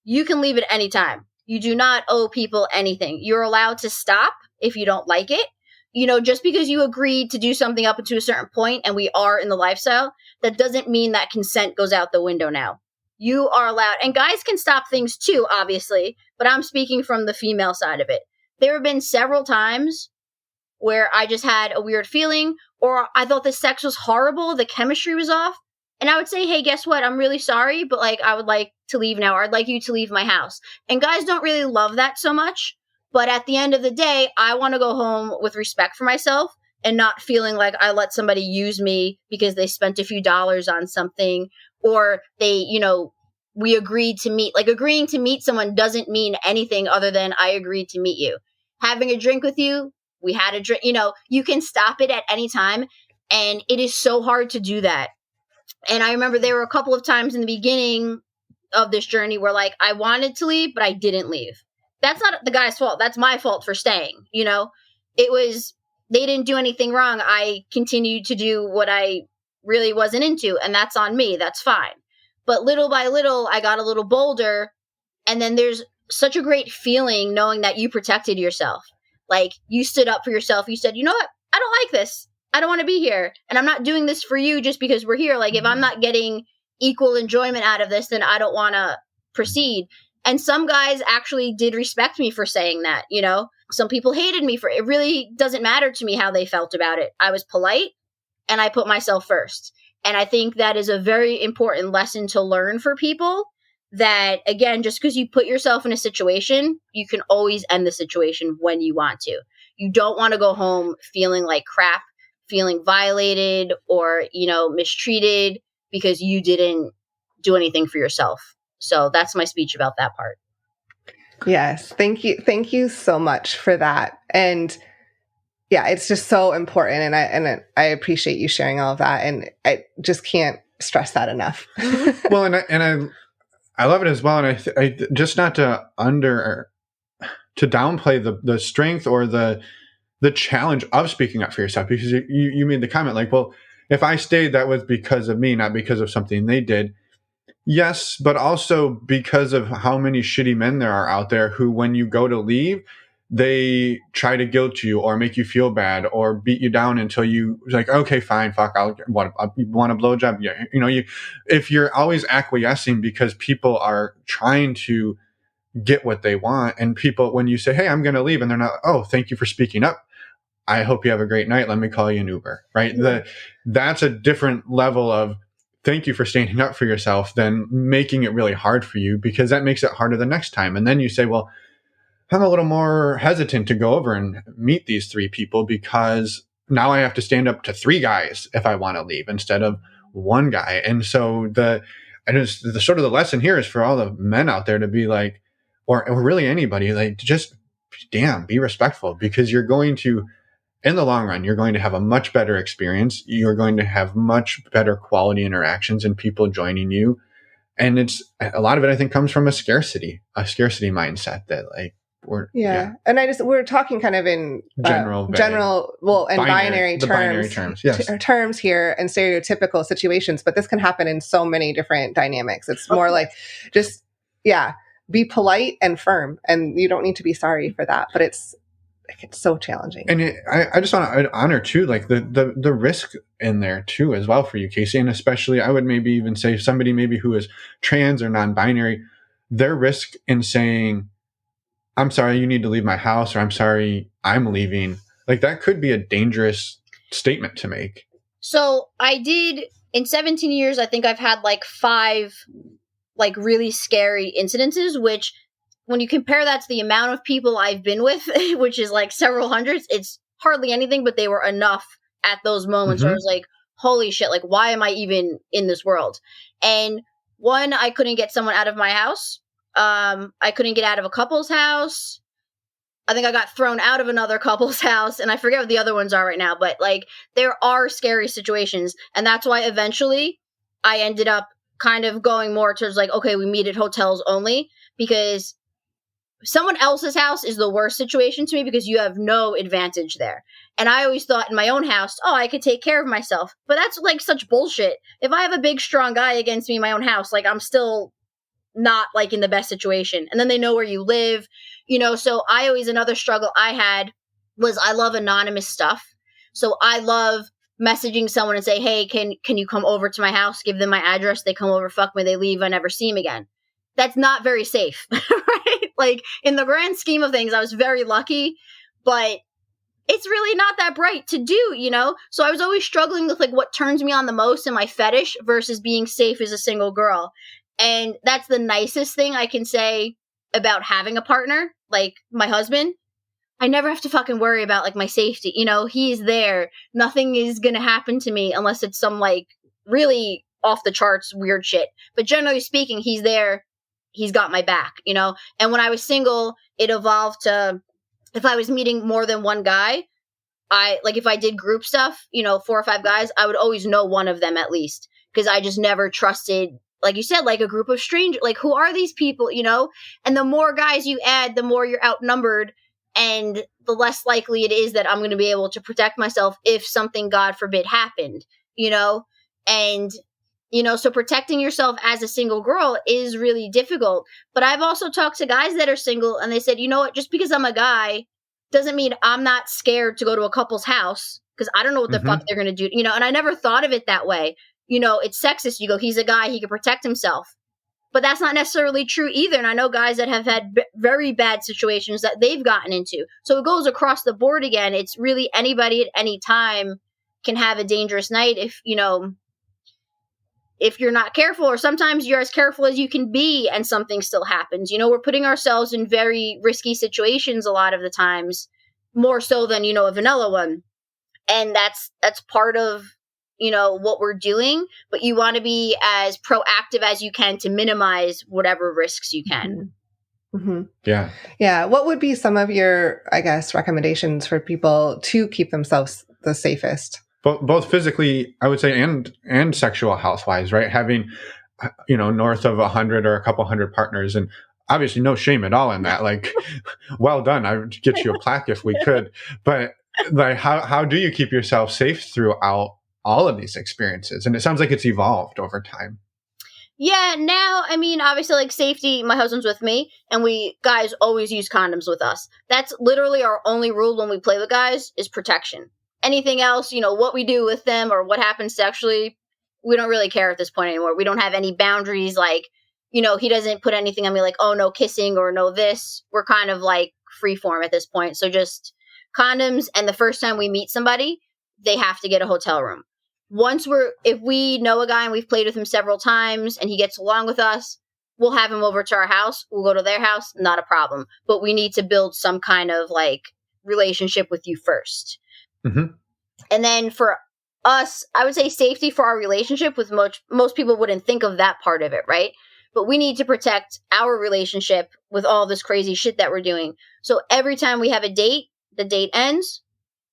you can leave at any time. You do not owe people anything. You're allowed to stop if you don't like it. You know, just because you agreed to do something up to a certain point and we are in the lifestyle, that doesn't mean that consent goes out the window now. You are allowed, and guys can stop things too, obviously, but I'm speaking from the female side of it. There have been several times where I just had a weird feeling, or I thought the sex was horrible, the chemistry was off, and I would say, hey, guess what? I'm really sorry, but like, I would like to leave now, or I'd like you to leave my house. And guys don't really love that so much, but at the end of the day, I want to go home with respect for myself and not feeling like I let somebody use me because they spent a few dollars on something, or they, you know, we agreed to meet. Like, agreeing to meet someone doesn't mean anything other than I agreed to meet you. Having a drink with you, we had a drink, you know, you can stop it at any time. And it is so hard to do that. And I remember there were a couple of times in the beginning of this journey where, like, I wanted to leave, but I didn't leave. That's not the guy's fault. That's my fault for staying. You know, it was, they didn't do anything wrong. I continued to do what I really wasn't into, and that's on me. That's fine. But little by little, I got a little bolder. And then there's such a great feeling knowing that you protected yourself. Like, you stood up for yourself. You said, you know what? I don't like this. I don't want to be here. And I'm not doing this for you just because we're here. Like, if I'm not getting equal enjoyment out of this, then I don't want to proceed. And some guys actually did respect me for saying that, you know? Some people hated me for it. It really doesn't matter to me how they felt about it. I was polite and I put myself first. And I think that is a very important lesson to learn for people, that, again, just because you put yourself in a situation, you can always end the situation when you want to. You don't want to go home feeling like crap, feeling violated or, you know, mistreated because you didn't do anything for yourself. So that's my speech about that part. Yes. Thank you. Thank you so much for that. And yeah, it's just so important. And I appreciate you sharing all of that. And I just can't stress that enough. Well, and I love it as well. And I just not to downplay the strength or the challenge of speaking up for yourself, because you made the comment like, well, if I stayed, that was because of me, not because of something they did. Yes, but also because of how many shitty men there are out there who, when you go to leave, they try to guilt you or make you feel bad or beat you down until you like, okay, fine, fuck, you want a blowjob? Yeah, you know, if you're always acquiescing because people are trying to get what they want, and people, when you say, hey, I'm going to leave, and they're not, oh, thank you for speaking up, I hope you have a great night, let me call you an Uber, right? Yeah. That's a different level of thank you for standing up for yourself than making it really hard for you, because that makes it harder the next time. And then you say, well, I'm a little more hesitant to go over and meet these three people because now I have to stand up to three guys if I want to leave instead of one guy. And so the sort of the lesson here is for all the men out there to be like, or really anybody, like, just be respectful, because you're going to, in the long run, you're going to have a much better experience. You're going to have much better quality interactions and people joining you. And it's a lot of it, I think, comes from a scarcity mindset that, like, and we're talking kind of in general, well, and binary terms here, and stereotypical situations, but this can happen in so many different dynamics. It's more like just, be polite and firm, and you don't need to be sorry for that, but it's so challenging. And I just want to honor too, like the risk in there too, as well, for you, Casey. And especially, I would maybe even say somebody maybe who is trans or non-binary, their risk in saying, I'm sorry, you need to leave my house, or I'm sorry, I'm leaving. Like, that could be a dangerous statement to make. So I did, in 17 years, I think I've had like 5 like really scary incidences, which when you compare that to the amount of people I've been with, which is like several hundreds, it's hardly anything, but they were enough at those moments where I was like, holy shit, like, why am I even in this world? And one, I couldn't get someone out of my house. I couldn't get out of a couple's house. I think I got thrown out of another couple's house, and I forget what the other ones are right now, but like there are scary situations. And that's why eventually I ended up kind of going more towards like, okay, we meet at hotels only, because someone else's house is the worst situation to me because you have no advantage there. And I always thought in my own house, oh, I could take care of myself. But that's like such bullshit. If I have a big, strong guy against me in my own house, like I'm still not like in the best situation. And then they know where you live, you know. So I always, another struggle I had was I love anonymous stuff. So I love messaging someone and say, hey, can you come over to my house? Give them my address. They come over, fuck me, they leave. I never see them again. That's not very safe, right? Like in the grand scheme of things, I was very lucky, but it's really not that bright to do, you know? So I was always struggling with like what turns me on the most in my fetish versus being safe as a single girl. And that's the nicest thing I can say about having a partner, like my husband. I never have to fucking worry about like my safety. You know, he's there. Nothing is going to happen to me unless it's some like really off the charts weird shit. But generally speaking, he's there. He's got my back, you know? And when I was single, it evolved to, if I was meeting more than one guy, if I did group stuff, you know, 4 or 5 guys, I would always know one of them at least, because I just never trusted, like you said, like a group of strangers, like who are these people, you know? And the more guys you add, the more you're outnumbered, and the less likely it is that I'm going to be able to protect myself if something, God forbid, happened, you know? And you know, so protecting yourself as a single girl is really difficult. But I've also talked to guys that are single, and they said, you know what, just because I'm a guy doesn't mean I'm not scared to go to a couple's house, because I don't know what the fuck they're going to do. You know, and I never thought of it that way. You know, it's sexist. You go, he's a guy, he can protect himself. But that's not necessarily true either. And I know guys that have had very bad situations that they've gotten into. So it goes across the board again. It's really anybody at any time can have a dangerous night if, you know, if you're not careful, or sometimes you're as careful as you can be and something still happens. You know, we're putting ourselves in very risky situations a lot of the times, more so than, you know, a vanilla one. And that's part of, you know, what we're doing. But you want to be as proactive as you can to minimize whatever risks you can. Mm-hmm. Yeah. Yeah. What would be some of your, I guess, recommendations for people to keep themselves the safest? Both physically, I would say, and sexual health-wise, right? Having, you know, north of 100 or a couple hundred partners, and obviously no shame at all in that. Like, well done. I would get you a plaque if we could. But like, how do you keep yourself safe throughout all of these experiences? And it sounds like it's evolved over time. Yeah, now, I mean, obviously, like, safety, my husband's with me, and we guys always use condoms with us. That's literally our only rule when we play with guys, is protection. Anything else, you know, what we do with them or what happens sexually, we don't really care at this point anymore. We don't have any boundaries. Like, you know, he doesn't put anything on me like, oh, no kissing or no this. We're kind of like free form at this point. So just condoms. And the first time we meet somebody, they have to get a hotel room. If we know a guy and we've played with him several times and he gets along with us, we'll have him over to our house. We'll go to their house. Not a problem. But we need to build some kind of like relationship with you first. Mm-hmm. And then for us, I would say safety for our relationship, with most people wouldn't think of that part of it, right? But we need to protect our relationship with all this crazy shit that we're doing. So every time we have a date, the date ends,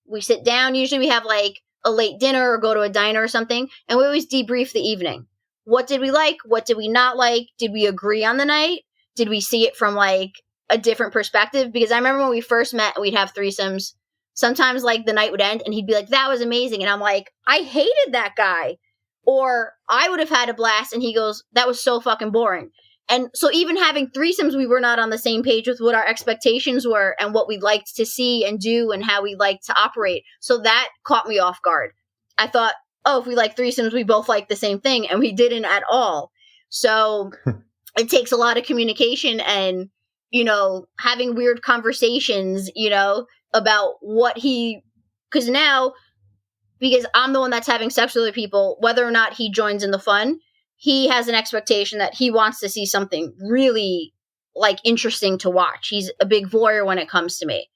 we sit down. Usually we have like a late dinner or go to a diner or something, and we always debrief the evening. What did we like? What did we not like? Did we agree on the night? Did we see it from like a different perspective? Because I remember when we first met, we'd have threesomes. Sometimes like the night would end and he'd be like, that was amazing. And I'm like, I hated that guy. Or I would have had a blast. And he goes, that was so fucking boring. And so even having threesomes, we were not on the same page with what our expectations were and what we liked to see and do and how we liked to operate. So that caught me off guard. I thought, oh, if we like threesomes, we both like the same thing. And we didn't at all. So it takes a lot of communication and, you know, having weird conversations, you know, about because I'm the one that's having sex with other people, whether or not he joins in the fun, he has an expectation that he wants to see something really like interesting to watch. He's a big voyeur when it comes to me.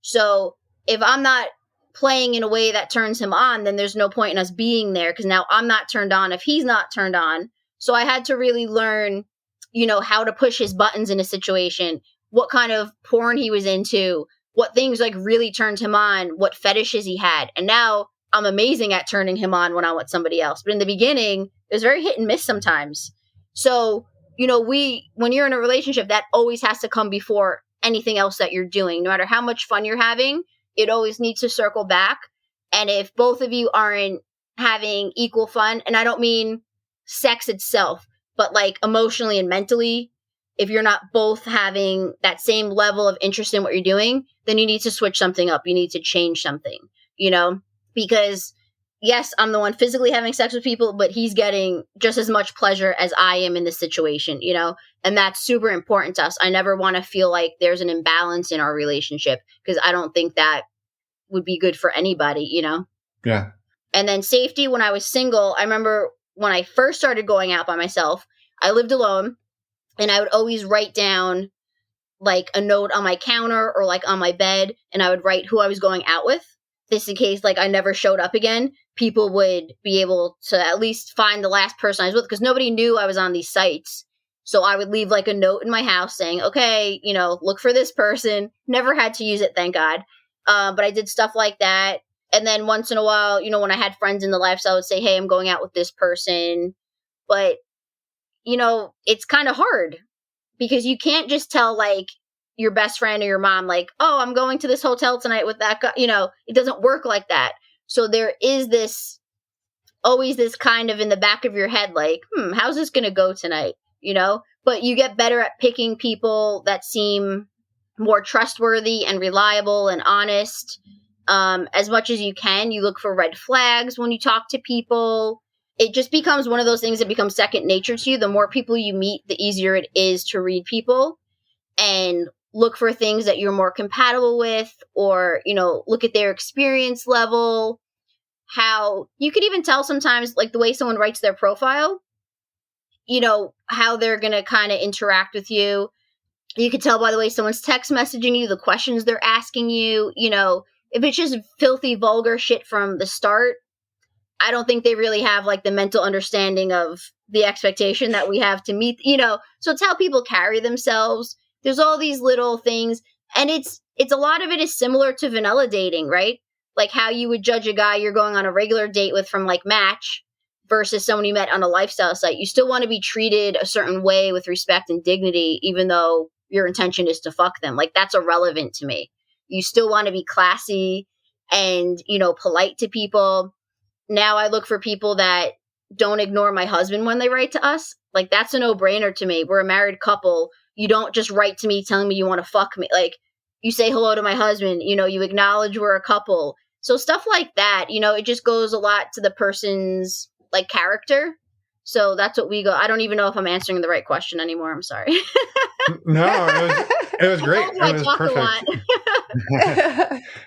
So if I'm not playing in a way that turns him on, then there's no point in us being there, because now I'm not turned on if he's not turned on. So I had to really learn, you know, how to push his buttons in a situation, what kind of porn he was into, what things like really turned him on, what fetishes he had. And now I'm amazing at turning him on when I'm with somebody else. But in the beginning, it was very hit and miss sometimes. So, you know, when you're in a relationship, that always has to come before anything else that you're doing. No matter how much fun you're having, it always needs to circle back. And if both of you aren't having equal fun, and I don't mean sex itself, but like emotionally and mentally, if you're not both having that same level of interest in what you're doing, then you need to switch something up. You need to change something, you know, because yes, I'm the one physically having sex with people, but he's getting just as much pleasure as I am in this situation, you know, and that's super important to us. I never want to feel like there's an imbalance in our relationship, because I don't think that would be good for anybody, you know? Yeah. And then safety, when I was single, I remember when I first started going out by myself, I lived alone, and I would always write down like a note on my counter or like on my bed, and I would write who I was going out with. This in case like I never showed up again, people would be able to at least find the last person I was with, because nobody knew I was on these sites. So I would leave like a note in my house saying, okay, you know, look for this person. Never had to use it, thank God. But I did stuff like that. And then once in a while, you know, when I had friends in the lifestyle, I would say, hey, I'm going out with this person. But, you know, it's kind of hard, because you can't just tell like your best friend or your mom, like, oh, I'm going to this hotel tonight with that guy. You know, it doesn't work like that. So there is this, always this kind of in the back of your head, like, how's this going to go tonight? You know, but you get better at picking people that seem more trustworthy and reliable and honest. As much as you can, you look for red flags when you talk to people. It just becomes one of those things that becomes second nature to you. The more people you meet, the easier it is to read people and look for things that you're more compatible with, or, you know, look at their experience level. How you could even tell sometimes, like the way someone writes their profile, you know, how they're going to kind of interact with you. You could tell by the way someone's text messaging you, the questions they're asking you. You know, if it's just filthy, vulgar shit from the start, I don't think they really have like the mental understanding of the expectation that we have to meet, you know. So it's how people carry themselves. There's all these little things, and it's a lot of it is similar to vanilla dating, right? Like how you would judge a guy you're going on a regular date with from like Match versus someone you met on a lifestyle site. You still want to be treated a certain way with respect and dignity, even though your intention is to fuck them. Like that's irrelevant to me. You still want to be classy and, you know, polite to people. Now I look for people that don't ignore my husband when they write to us. Like that's a no-brainer to me. We're a married couple. You don't just write to me telling me you want to fuck me. Like you say hello to my husband, you know, you acknowledge we're a couple. So stuff like that, you know, it just goes a lot to the person's like character. So that's what we go. I don't even know if I'm answering the right question anymore. I'm sorry. No, it was great. It was perfect.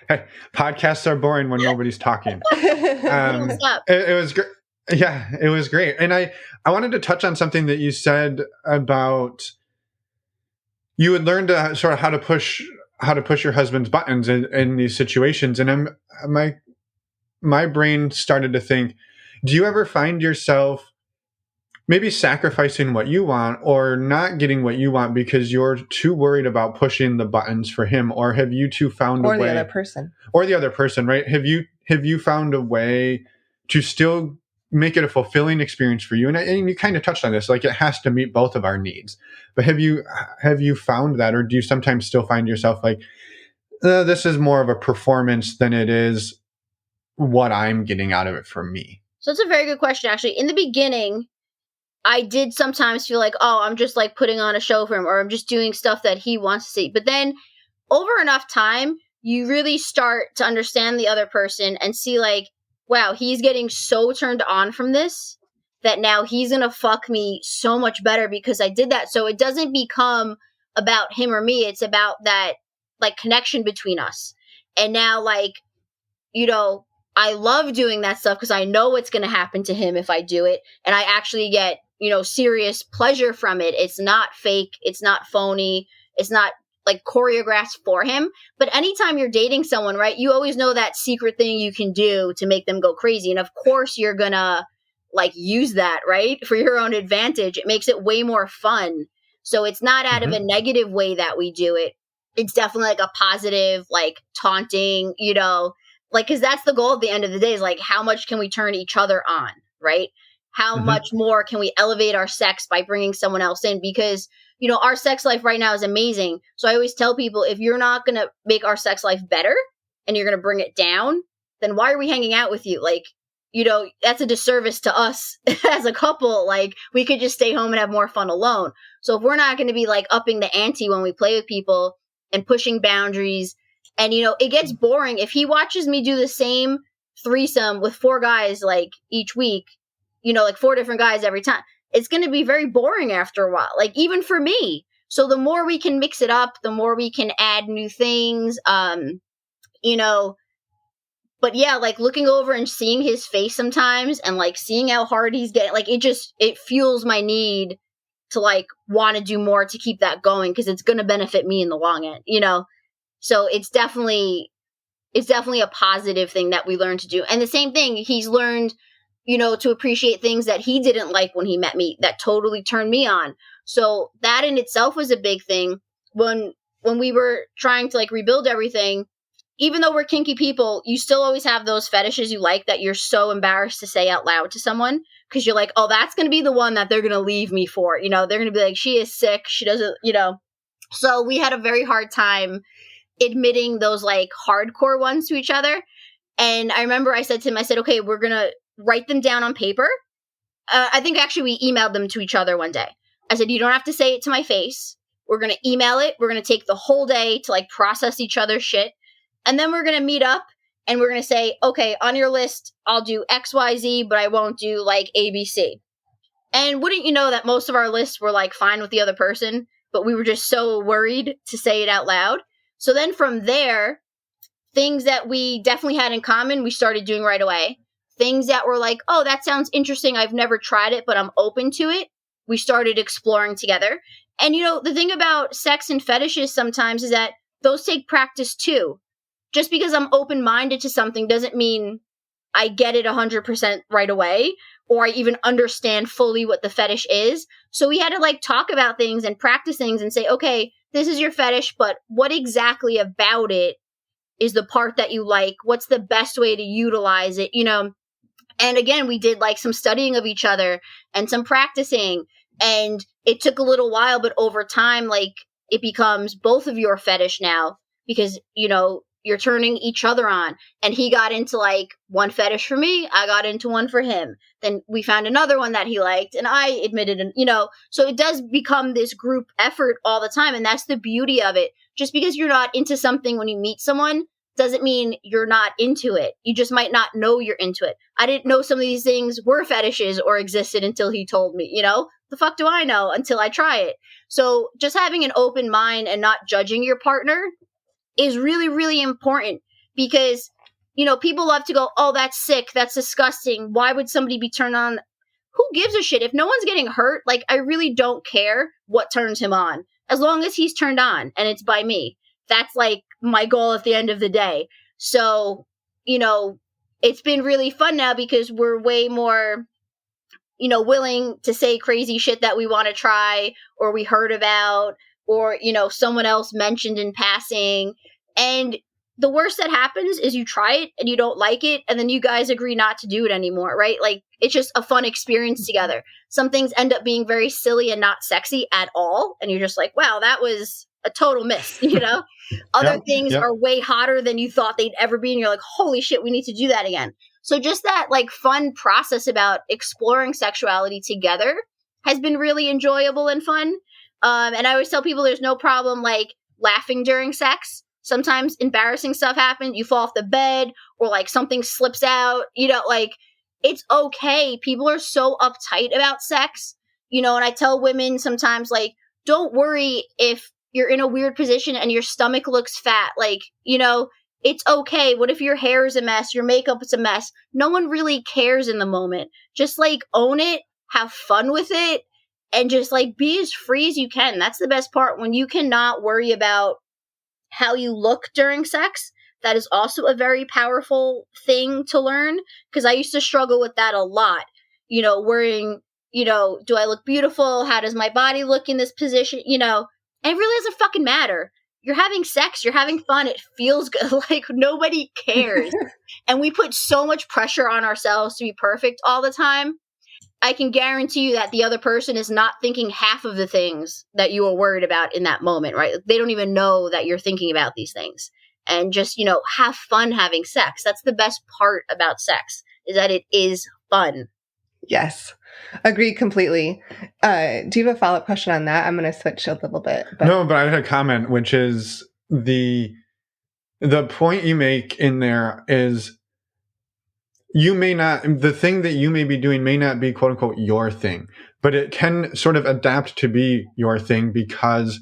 Hey, podcasts are boring when nobody's talking. It was great. Yeah, it was great. And I wanted to touch on something that you said about you would learn to sort of how to push your husband's buttons in these situations. And my brain started to think, do you ever find yourself maybe sacrificing what you want or not getting what you want because you're too worried about pushing the buttons for him? Or have you two found a way, or the other person, right? Have you found a way to still make it a fulfilling experience for you? And you kind of touched on this, like it has to meet both of our needs. But have you found that, or do you sometimes still find yourself like, this is more of a performance than it is what I'm getting out of it for me? So it's a very good question, actually. In the beginning, I did sometimes feel like, oh, I'm just like putting on a show for him, or I'm just doing stuff that he wants to see. But then over enough time, you really start to understand the other person and see like, wow, he's getting so turned on from this that now he's going to fuck me so much better because I did that. So it doesn't become about him or me. It's about that like connection between us. And now like, you know, I love doing that stuff because I know what's going to happen to him if I do it. And I actually get, you know, serious pleasure from it. It's not fake. It's not phony. It's not like choreographed for him. But anytime you're dating someone, right, you always know that secret thing you can do to make them go crazy. And of course you're going to like use that, right, for your own advantage. It makes it way more fun. So it's not out of a negative way that we do it. it's definitely like a positive, like taunting, you know, like, because that's the goal at the end of the day is like, how much can we turn each other on, right? How much more can we elevate our sex by bringing someone else in? Because, you know, our sex life right now is amazing. So I always tell people, if you're not going to make our sex life better and you're going to bring it down, then why are we hanging out with you? Like, you know, that's a disservice to us as a couple. Like, we could just stay home and have more fun alone. So if we're not going to be like upping the ante when we play with people and pushing boundaries, and, you know, it gets boring if he watches me do the same threesome with 4 guys like each week, you know, like 4 different guys every time. It's going to be very boring after a while, like even for me. So the more we can mix it up, the more we can add new things, you know. But yeah, like looking over and seeing his face sometimes and like seeing how hard he's getting, like it fuels my need to like want to do more to keep that going, because it's going to benefit me in the long end, you know. So it's definitely a positive thing that we learned to do. And the same thing, he's learned, you know, to appreciate things that he didn't like when he met me that totally turned me on. So that in itself was a big thing. When we were trying to like rebuild everything, even though we're kinky people, you still always have those fetishes you like that you're so embarrassed to say out loud to someone, because you're like, oh, that's going to be the one that they're going to leave me for. You know, they're going to be like, she is sick. She doesn't, you know. So we had a very hard time admitting those like hardcore ones to each other. And I remember I said to him, I said, okay, we're going to write them down on paper. I think actually we emailed them to each other one day. I said, you don't have to say it to my face. We're going to email it. We're going to take the whole day to like process each other's shit. And then we're going to meet up and we're going to say, okay, on your list, I'll do X, Y, Z, but I won't do like A, B, C. And wouldn't you know that most of our lists were like fine with the other person, but we were just so worried to say it out loud. So then from there, things that we definitely had in common, we started doing right away. Things that were like, oh, that sounds interesting. I've never tried it, but I'm open to it. We started exploring together. And, you know, the thing about sex and fetishes sometimes is that those take practice too. Just because I'm open-minded to something doesn't mean I get it 100% right away, or I even understand fully what the fetish is. So we had to like talk about things and practice things and say, okay, this is your fetish, but what exactly about it is the part that you like? What's the best way to utilize it? You know? And again, we did like some studying of each other and some practicing, and it took a little while, but over time, like it becomes both of your fetish now, because, you know, you're turning each other on. And he got into like one fetish for me. I got into one for him. Then we found another one that he liked and I admitted, and, you know, so it does become this group effort all the time. And that's the beauty of it. Just because you're not into something when you meet someone doesn't mean you're not into it. You just might not know you're into it. I didn't know some of these things were fetishes or existed until he told me, you know? The fuck do I know until I try it? So just having an open mind and not judging your partner is really, really important, because, you know, people love to go, oh, that's sick. That's disgusting. Why would somebody be turned on? Who gives a shit? If no one's getting hurt, like, I really don't care what turns him on, as long as he's turned on and it's by me. That's like my goal at the end of the day. So, you know, it's been really fun now because we're way more, you know, willing to say crazy shit that we want to try or we heard about, or, you know, someone else mentioned in passing. And the worst that happens is you try it and you don't like it, and then you guys agree not to do it anymore, right? Like, it's just a fun experience together. Some things end up being very silly and not sexy at all, and you're just like, wow, that was a total miss, you know? Other things are way hotter than you thought they'd ever be, and you're like, holy shit, we need to do that again. So just that, like, fun process about exploring sexuality together has been really enjoyable and fun. And I always tell people there's no problem, like, laughing during sex. Sometimes embarrassing stuff happens. You fall off the bed, or like something slips out, you know, like, it's okay. People are so uptight about sex, you know, and I tell women sometimes, like, don't worry if you're in a weird position and your stomach looks fat. Like, you know, it's okay. What if your hair is a mess? Your makeup is a mess? No one really cares in the moment. Just like own it, have fun with it, and just like be as free as you can. That's the best part. When you cannot worry about how you look during sex, that is also a very powerful thing to learn, because I used to struggle with that a lot, you know, worrying, you know, do I look beautiful? How does my body look in this position? You know, and it really doesn't fucking matter. you're having sex, you're having fun, it feels good. Like nobody cares. And we put so much pressure on ourselves to be perfect all the time. I can guarantee you that the other person is not thinking half of the things that you are worried about in that moment, right? They don't even know that you're thinking about these things. And just, have fun having sex. That's the best part about sex, is that it is fun. Yes. Agree completely. Do you have a follow-up question on that? I'm going to switch a little bit. No, but I had a comment, which is the point you make in there is the thing that you may be doing may not be quote unquote your thing, but it can sort of adapt to be your thing because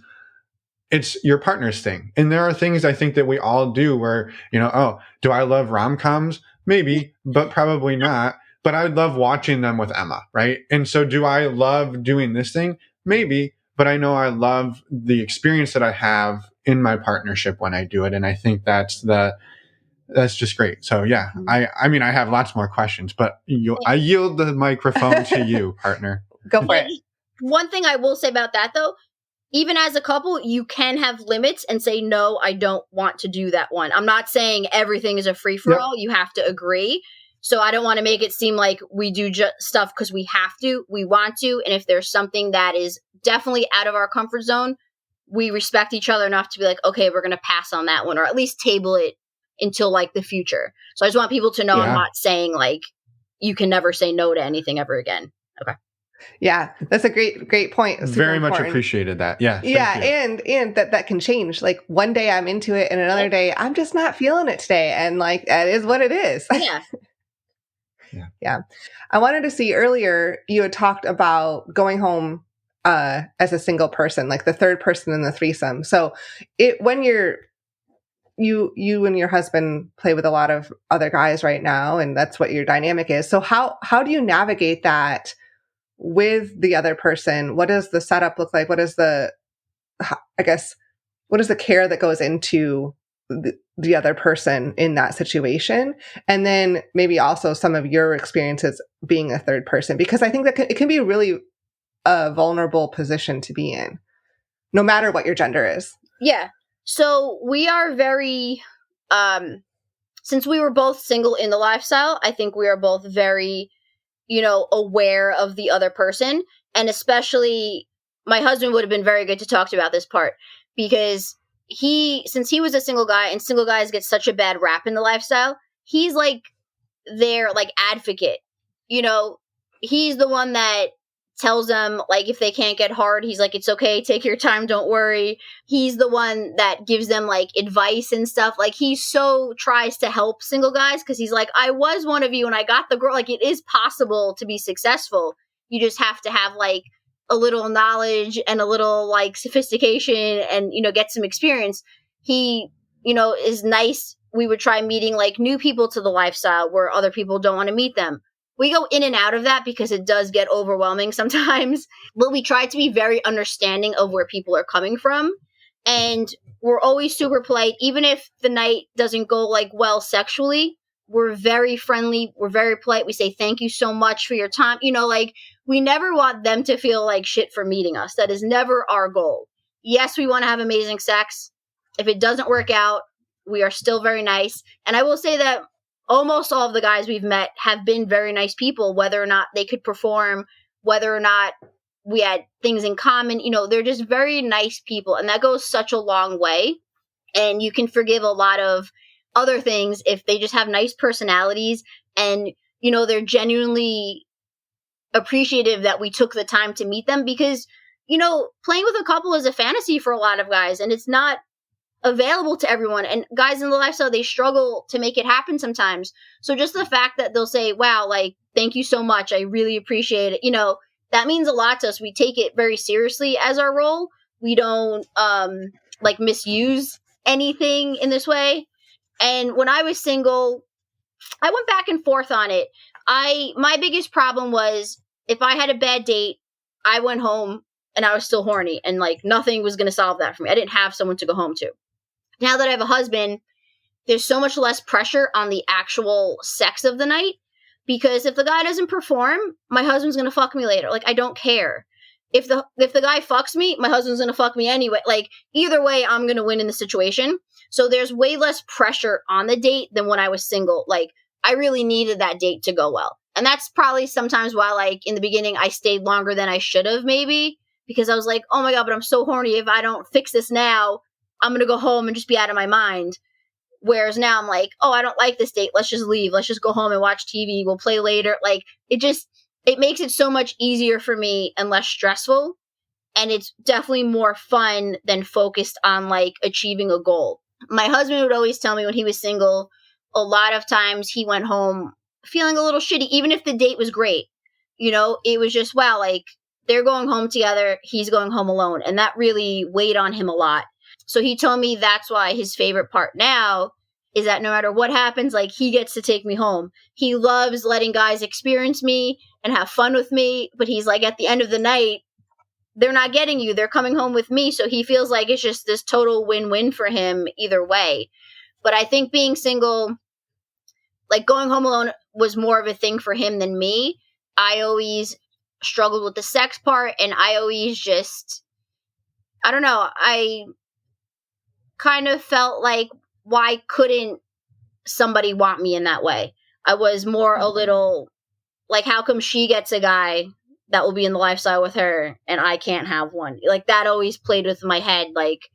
it's your partner's thing. And there are things I think that we all do where, do I love rom-coms? Maybe, but probably not. But I love watching them with Emma, right? And so do I love doing this thing? Maybe, but I know I love the experience that I have in my partnership when I do it. And I think that's just great. So yeah, I mean, I have lots more questions, but I yield the microphone to you, partner. Go for it. One thing I will say about that though, even as a couple, you can have limits and say, no, I don't want to do that one. I'm not saying everything is a free-for-all. Yep. You have to agree. So I don't want to make it seem like we do stuff because we have to. We want to. And if there's something that is definitely out of our comfort zone, we respect each other enough to be like, okay, we're going to pass on that one, or at least table it until like the future. So I just want people to know I'm not saying like you can never say no to anything ever again. Okay. Yeah, that's a great point. Super Very important. Much appreciated that. Yeah. Yeah. And that can change. Like one day I'm into it and another day I'm just not feeling it today. And like, that is what it is. Yeah. Yeah. I wanted to see earlier, you had talked about going home as a single person, like the third person in the threesome. So when you and your husband play with a lot of other guys right now, and that's what your dynamic is. So how do you navigate that with the other person? What does the setup look like? What is the care that goes into the other person in that situation? And then maybe also some of your experiences being a third person, because I think that it can be really a vulnerable position to be in, no matter what your gender is. Yeah. So we are very, since we were both single in the lifestyle, I think we are both very, aware of the other person. And especially my husband would have been very good to talk to about this part, because since he was a single guy and single guys get such a bad rap in the lifestyle, he's like their like advocate. He's the one that tells them like if they can't get hard, he's like, it's okay, take your time, don't worry. He's the one that gives them like advice and stuff. Like he so tries to help single guys because he's like, I was one of you and I got the girl. Like it is possible to be successful. You just have to have like a little knowledge and a little like sophistication and, get some experience. He, is nice. We would try meeting like new people to the lifestyle where other people don't want to meet them. We go in and out of that because it does get overwhelming sometimes, but we try to be very understanding of where people are coming from. And we're always super polite. Even if the night doesn't go like well sexually, we're very friendly. We're very polite. We say, thank you so much for your time. We never want them to feel like shit for meeting us. That is never our goal. Yes, we want to have amazing sex. If it doesn't work out, we are still very nice. And I will say that almost all of the guys we've met have been very nice people, whether or not they could perform, whether or not we had things in common. They're just very nice people. And that goes such a long way. And you can forgive a lot of other things if they just have nice personalities and, they're genuinely appreciative that we took the time to meet them, because, playing with a couple is a fantasy for a lot of guys and it's not available to everyone. And guys in the lifestyle, they struggle to make it happen sometimes. So just the fact that they'll say, wow, like, thank you so much, I really appreciate it. That means a lot to us. We take it very seriously as our role. We don't misuse anything in this way. And when I was single, I went back and forth on it. My biggest problem was if I had a bad date, I went home and I was still horny and like nothing was going to solve that for me. I didn't have someone to go home to. Now that I have a husband, there's so much less pressure on the actual sex of the night, because if the guy doesn't perform, my husband's going to fuck me later. Like, I don't care. if the guy fucks me, my husband's gonna fuck me anyway. Like, either way, I'm gonna win in the situation. So there's way less pressure on the date than when I was single. Like, I really needed that date to go well. And that's probably sometimes why, like, in the beginning, I stayed longer than I should have, maybe. Because I was like, oh my God, but I'm so horny. If I don't fix this now, I'm going to go home and just be out of my mind. Whereas now I'm like, oh, I don't like this date. Let's just leave. Let's just go home and watch TV. We'll play later. Like, it makes it so much easier for me and less stressful. And it's definitely more fun than focused on, like, achieving a goal. My husband would always tell me when he was single, a lot of times he went home feeling a little shitty, even if the date was great. You know, it was just, wow, like, they're going home together, he's going home alone. And that really weighed on him a lot. So he told me that's why his favorite part now is that no matter what happens, like, he gets to take me home. He loves letting guys experience me and have fun with me. But he's like, at the end of the night, they're not getting you. They're coming home with me. So he feels like it's just this total win-win for him either way. But I think being single, like, going home alone was more of a thing for him than me. I always struggled with the sex part, and I always just, I don't know, I kind of felt like, why couldn't somebody want me in that way? I was more a little like, how come she gets a guy that will be in the lifestyle with her and I can't have one? Like, that always played with my head. Like,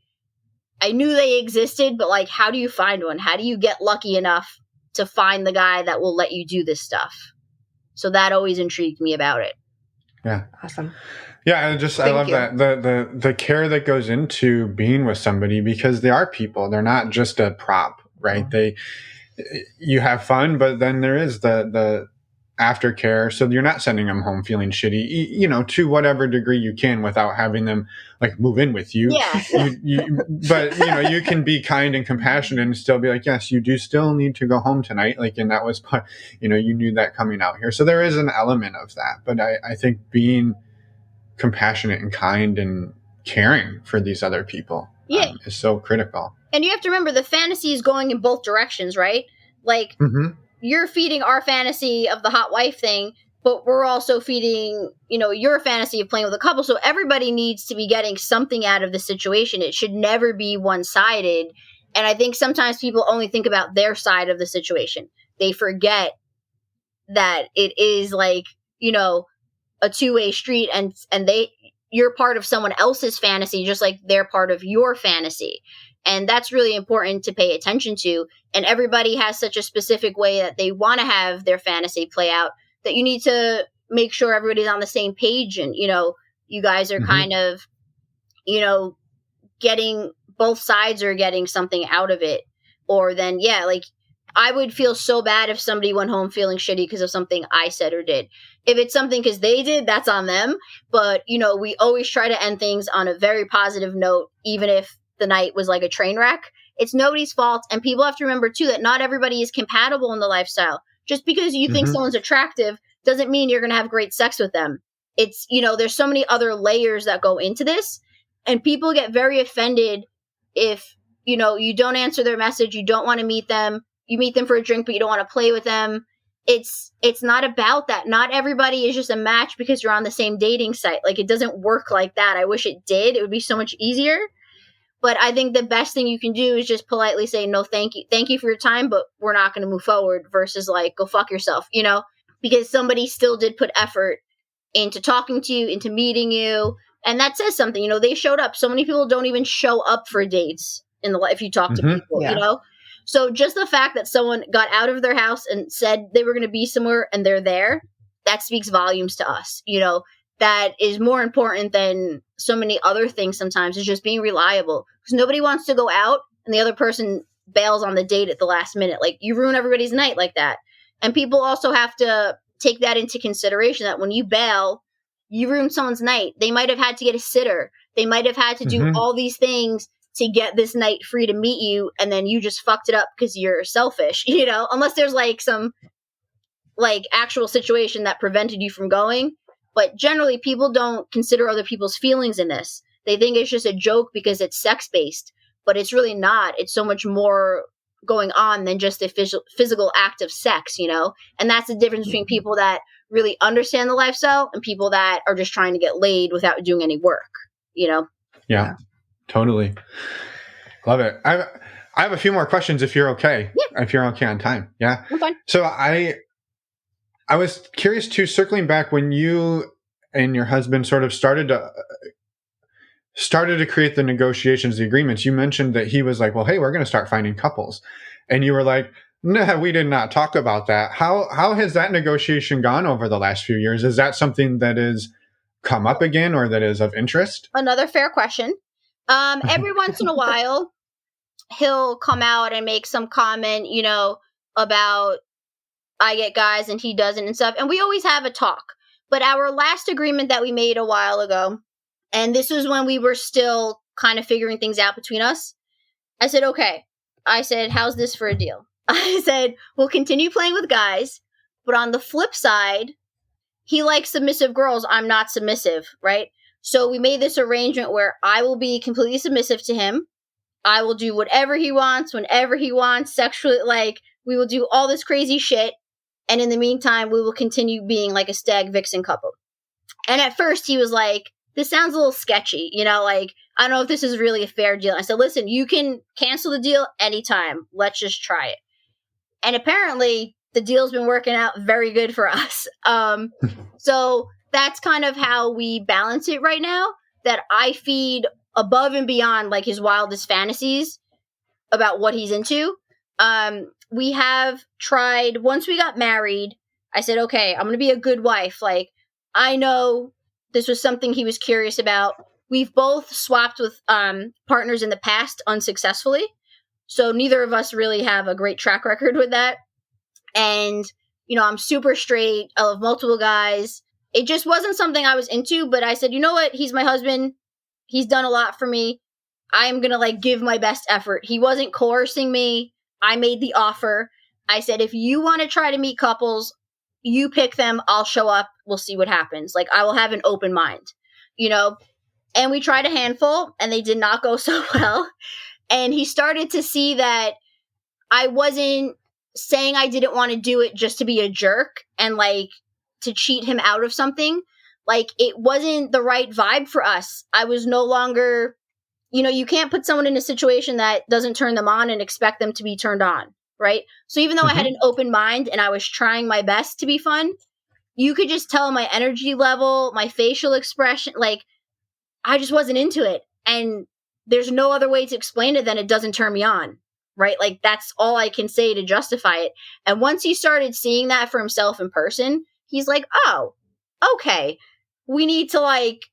I knew they existed, but, like, how do you find one? How do you get lucky enough to find the guy that will let you do this stuff? So that always intrigued me about it. Yeah. Awesome. Yeah, I love that the care that goes into being with somebody, because they are people. They're not just a prop, right? You have fun, but then there is the aftercare. So you're not sending them home feeling shitty, you know, to whatever degree you can without having them, like, move in with you. Yeah. But, you know, you can be kind and compassionate and still be like, yes, you do still need to go home tonight. Like, and that was, you know, you knew that coming out here. So there is an element of that. But I think being compassionate and kind and caring for these other people is so critical. And you have to remember, the fantasy is going in both directions, right? Like, you're feeding our fantasy of the hot wife thing, but we're also feeding, you know, your fantasy of playing with a couple. So everybody needs to be getting something out of the situation. It should never be one-sided. And I think sometimes people only think about their side of the situation. They forget that it is, like, you know, a two-way street, and you're part of someone else's fantasy, just like they're part of your fantasy. And that's really important to pay attention to. And everybody has such a specific way that they want to have their fantasy play out, that you need to make sure everybody's on the same page. And, you know, you guys are kind of, you know, getting, both sides are getting something out of it. Or then, yeah, like, I would feel so bad if somebody went home feeling shitty because of something I said or did. If it's something because they did, that's on them. But, you know, we always try to end things on a very positive note, even if the night was like a train wreck. It's nobody's fault. And people have to remember, too, that not everybody is compatible in the lifestyle. Just because you think someone's attractive doesn't mean you're going to have great sex with them. It's, you know, there's so many other layers that go into this. And people get very offended if, you know, you don't answer their message, you don't want to meet them. You meet them for a drink, but you don't want to play with them. It's not about that. Not everybody is just a match because you're on the same dating site. Like, it doesn't work like that. I wish it did. It would be so much easier. But I think the best thing you can do is just politely say, no, thank you. Thank you for your time, but we're not going to move forward, versus, like, go fuck yourself, you know, because somebody still did put effort into talking to you, into meeting you. And that says something. You know, they showed up. So many people don't even show up for dates in the life. If you talk to people, you know. So just the fact that someone got out of their house and said they were going to be somewhere and they're there, that speaks volumes to us. You know, that is more important than so many other things sometimes, is just being reliable. Because nobody wants to go out and the other person bails on the date at the last minute. Like, you ruin everybody's night like that. And people also have to take that into consideration, that when you bail, you ruin someone's night. They might have had to get a sitter. They might have had to do all these things to get this night free to meet you, and then you just fucked it up because you're selfish, you know, unless there's, like, some, like, actual situation that prevented you from going. But generally, people don't consider other people's feelings in this. They think it's just a joke because it's sex-based, but it's really not. It's so much more going on than just a physical act of sex, you know? And that's the difference between people that really understand the lifestyle and people that are just trying to get laid without doing any work, you know? Yeah, totally. Love it. I have a few more questions if you're okay. Yeah. If you're okay on time. Yeah. I'm fine. So I was curious too, circling back when you and your husband sort of started to create the negotiations, the agreements. You mentioned that he was like, well, hey, we're going to start finding couples. And you were like, no, we did not talk about that. How has that negotiation gone over the last few years? Is that something that is come up again or that is of interest? Another fair question. Every once in a while, he'll come out and make some comment, you know, about I get guys and he doesn't and stuff. And we always have a talk. But our last agreement that we made a while ago, and this was when we were still kind of figuring things out between us, I said, okay. I said, how's this for a deal? I said, we'll continue playing with guys, but on the flip side, he likes submissive girls. I'm not submissive, right? So we made this arrangement where I will be completely submissive to him. I will do whatever he wants, whenever he wants, sexually, like, we will do all this crazy shit. And in the meantime, we will continue being like a stag vixen couple. And at first he was like, this sounds a little sketchy, you know, like, I don't know if this is really a fair deal. I said, listen, you can cancel the deal anytime. Let's just try it. And apparently the deal's been working out very good for us. So that's kind of how we balance it right now, that I feed above and beyond like his wildest fantasies about what he's into. We have tried, once we got married, I said, okay, I'm going to be a good wife. Like, I know this was something he was curious about. We've both swapped with partners in the past unsuccessfully. So neither of us really have a great track record with that. And, you know, I'm super straight. I love multiple guys. It just wasn't something I was into, but I said, you know what? He's my husband. He's done a lot for me. I'm going to like give my best effort. He wasn't coercing me. I made the offer. I said, if you want to try to meet couples, you pick them. I'll show up. We'll see what happens. Like, I will have an open mind, you know? And we tried a handful and they did not go so well. And he started to see that I wasn't saying I didn't want to do it just to be a jerk and like to cheat him out of something. Like, it wasn't the right vibe for us. I was no longer, you know, you can't put someone in a situation that doesn't turn them on and expect them to be turned on, right? So even though I had an open mind and I was trying my best to be fun, you could just tell my energy level, my facial expression, like, I just wasn't into it. And there's no other way to explain it than it doesn't turn me on, right? Like, that's all I can say to justify it. And once he started seeing that for himself in person, he's like, oh, okay, we need to like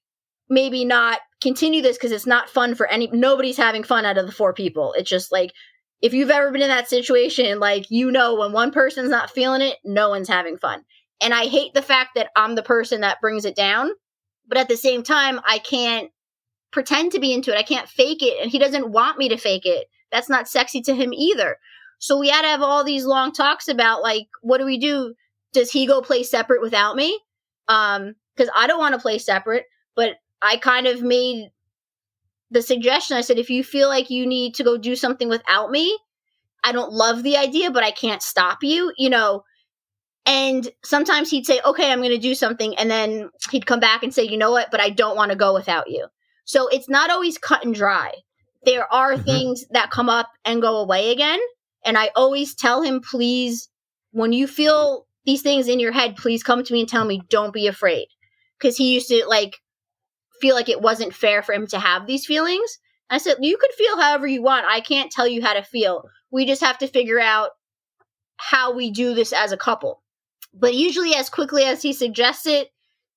maybe not continue this because it's not fun for nobody's having fun out of the four people. It's just like, if you've ever been in that situation, like, you know, when one person's not feeling it, no one's having fun. And I hate the fact that I'm the person that brings it down, but at the same time, I can't pretend to be into it. I can't fake it. And he doesn't want me to fake it. That's not sexy to him either. So we had to have all these long talks about like, what do we do? Does he go play separate without me? Because I don't want to play separate, but I kind of made the suggestion. I said, if you feel like you need to go do something without me, I don't love the idea, but I can't stop you, you know. And sometimes he'd say, okay, I'm going to do something. And then he'd come back and say, you know what, but I don't want to go without you. So it's not always cut and dry. There are things that come up and go away again. And I always tell him, please, when you feel these things in your head, please come to me and tell me, don't be afraid. Because he used to like feel like it wasn't fair for him to have these feelings. I said, you could feel however you want. I can't tell you how to feel. We just have to figure out how we do this as a couple. But usually as quickly as he suggests it,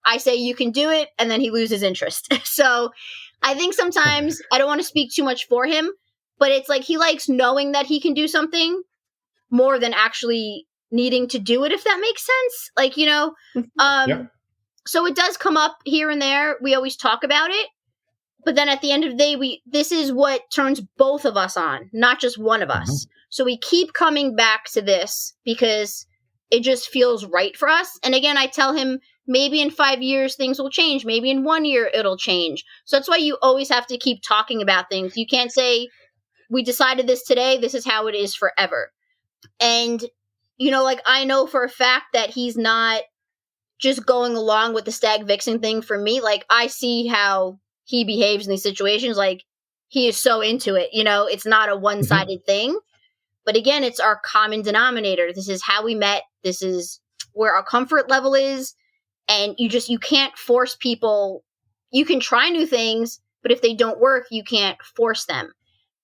I say, you can do it. And then he loses interest. So I think sometimes I don't want to speak too much for him, but it's like he likes knowing that he can do something more than actually needing to do it, if that makes sense. Like, you know, So it does come up here and there. We always talk about it. But then at the end of the day, this is what turns both of us on, not just one of us. So we keep coming back to this because it just feels right for us. And again, I tell him, maybe in 5 years, things will change. Maybe in 1 year, it'll change. So that's why you always have to keep talking about things. You can't say, we decided this today. This is how it is forever. And, you know, like, I know for a fact that he's not just going along with the stag vixen thing for me, like, I see how he behaves in these situations. Like, he is so into it, you know, it's not a one-sided thing. But again, it's our common denominator. This is how we met. This is where our comfort level is. And you can't force people. You can try new things, but if they don't work, you can't force them.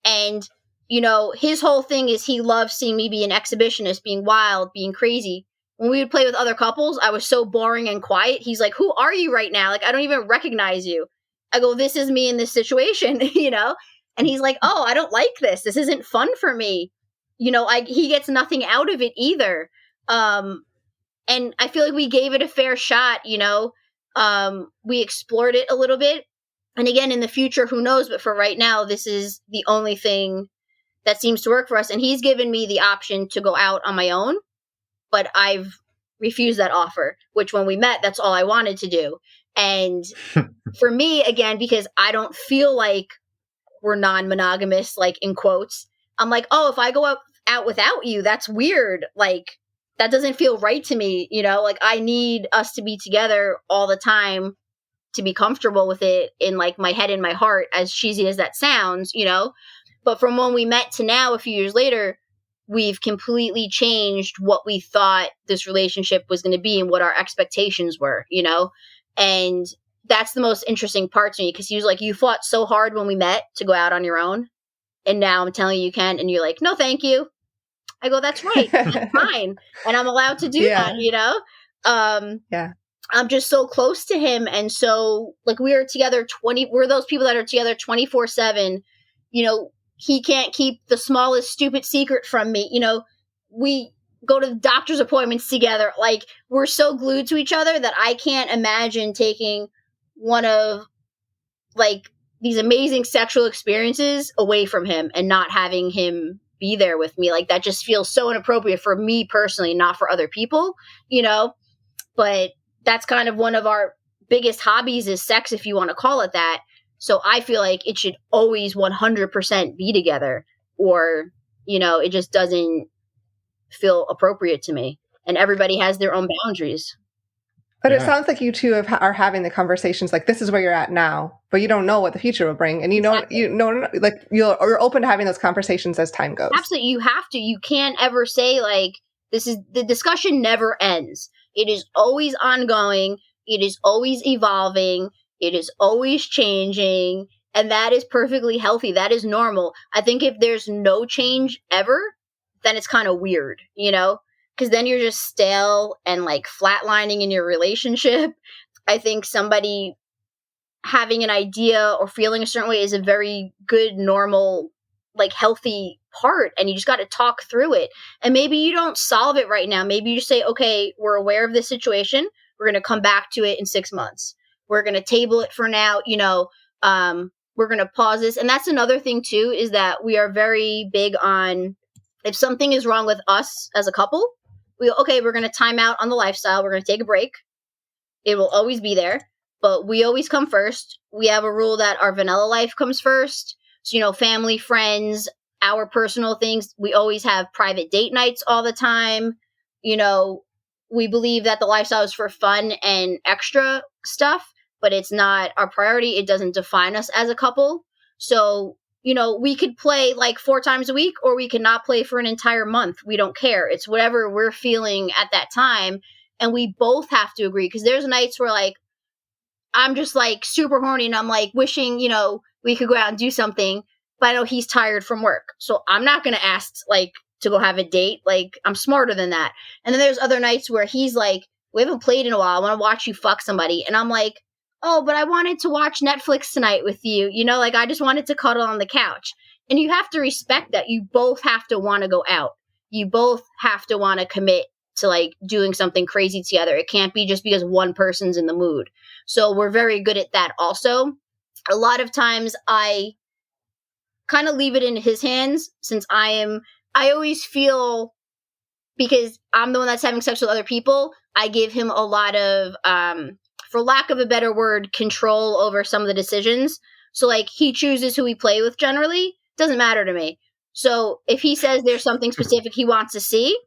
And, you know, his whole thing is he loves seeing me be an exhibitionist, being wild, being crazy. When we would play with other couples, I was so boring and quiet. He's like, who are you right now? Like, I don't even recognize you. I go, this is me in this situation, you know? And he's like, oh, I don't like this. This isn't fun for me. You know, he gets nothing out of it either. And I feel like we gave it a fair shot, you know? We explored it a little bit. And again, in the future, who knows? But for right now, this is the only thing that seems to work for us. And he's given me the option to go out on my own, but I've refused that offer, which when we met, that's all I wanted to do. And for me, again, because I don't feel like we're non-monogamous, like in quotes, I'm like, oh, if I go out without you, that's weird. Like, that doesn't feel right to me, you know? Like, I need us to be together all the time to be comfortable with it in, like, my head and my heart, as cheesy as that sounds, you know? But from when we met to now, a few years later, we've completely changed what we thought this relationship was going to be and what our expectations were, you know? And that's the most interesting part to me, because he was like, you fought so hard when we met to go out on your own, and now I'm telling you can, and you're like, no, thank you. I go, that's right. That's fine. And I'm allowed to do that, you know? Yeah. I'm just so close to him. And so, like, we're together we're those people that are together 24/7. You know, he can't keep the smallest stupid secret from me. You know, we go to the doctor's appointments together. Like, we're so glued to each other that I can't imagine taking one of, like, these amazing sexual experiences away from him and not having him be there with me. Like, that just feels so inappropriate for me personally, not for other people, you know? But that's kind of one of our biggest hobbies is sex, if you want to call it that. So I feel like it should always 100% be together, or, you know, it just doesn't feel appropriate to me. And everybody has their own boundaries. But it sounds like you two are having the conversations like, this is where you're at now, but you don't know what the future will bring. And like you're open to having those conversations as time goes. Absolutely. You have to. You can't ever say, like, the discussion never ends. It is always ongoing. It is always evolving. It is always changing. And that is perfectly healthy. That is normal. I think if there's no change ever, then it's kind of weird, you know? Because then you're just stale and, like, flatlining in your relationship. I think somebody having an idea or feeling a certain way is a very good, normal, like, healthy part. And you just got to talk through it. And maybe you don't solve it right now. Maybe you just say, okay, we're aware of this situation. We're going to come back to it in 6 months. We're going to table it for now. You know, we're going to pause this. And that's another thing, too, is that we are very big on, if something is wrong with us as a couple, we're going to time out on the lifestyle. We're going to take a break. It will always be there, but we always come first. We have a rule that our vanilla life comes first. So, you know, family, friends, our personal things. We always have private date nights all the time. You know, we believe that the lifestyle is for fun and extra stuff, but it's not our priority. It doesn't define us as a couple. So, you know, we could play like 4 times a week, or we could not play for an entire month. We don't care. It's whatever we're feeling at that time. And we both have to agree, because there's nights where, like, I'm just, like, super horny and I'm, like, wishing, you know, we could go out and do something, but I know he's tired from work. So I'm not going to ask, like, to go have a date. Like, I'm smarter than that. And then there's other nights where he's like, we haven't played in a while. I want to watch you fuck somebody. And I'm like, oh, but I wanted to watch Netflix tonight with you. You know, like, I just wanted to cuddle on the couch. And you have to respect that. You both have to want to go out. You both have to want to commit to, like, doing something crazy together. It can't be just because one person's in the mood. So we're very good at that also. A lot of times I kind of leave it in his hands, since I always feel, because I'm the one that's having sex with other people, I give him a lot of, for lack of a better word, control over some of the decisions. So, like, he chooses who we play with generally. Doesn't matter to me. So if he says there's something specific he wants to see,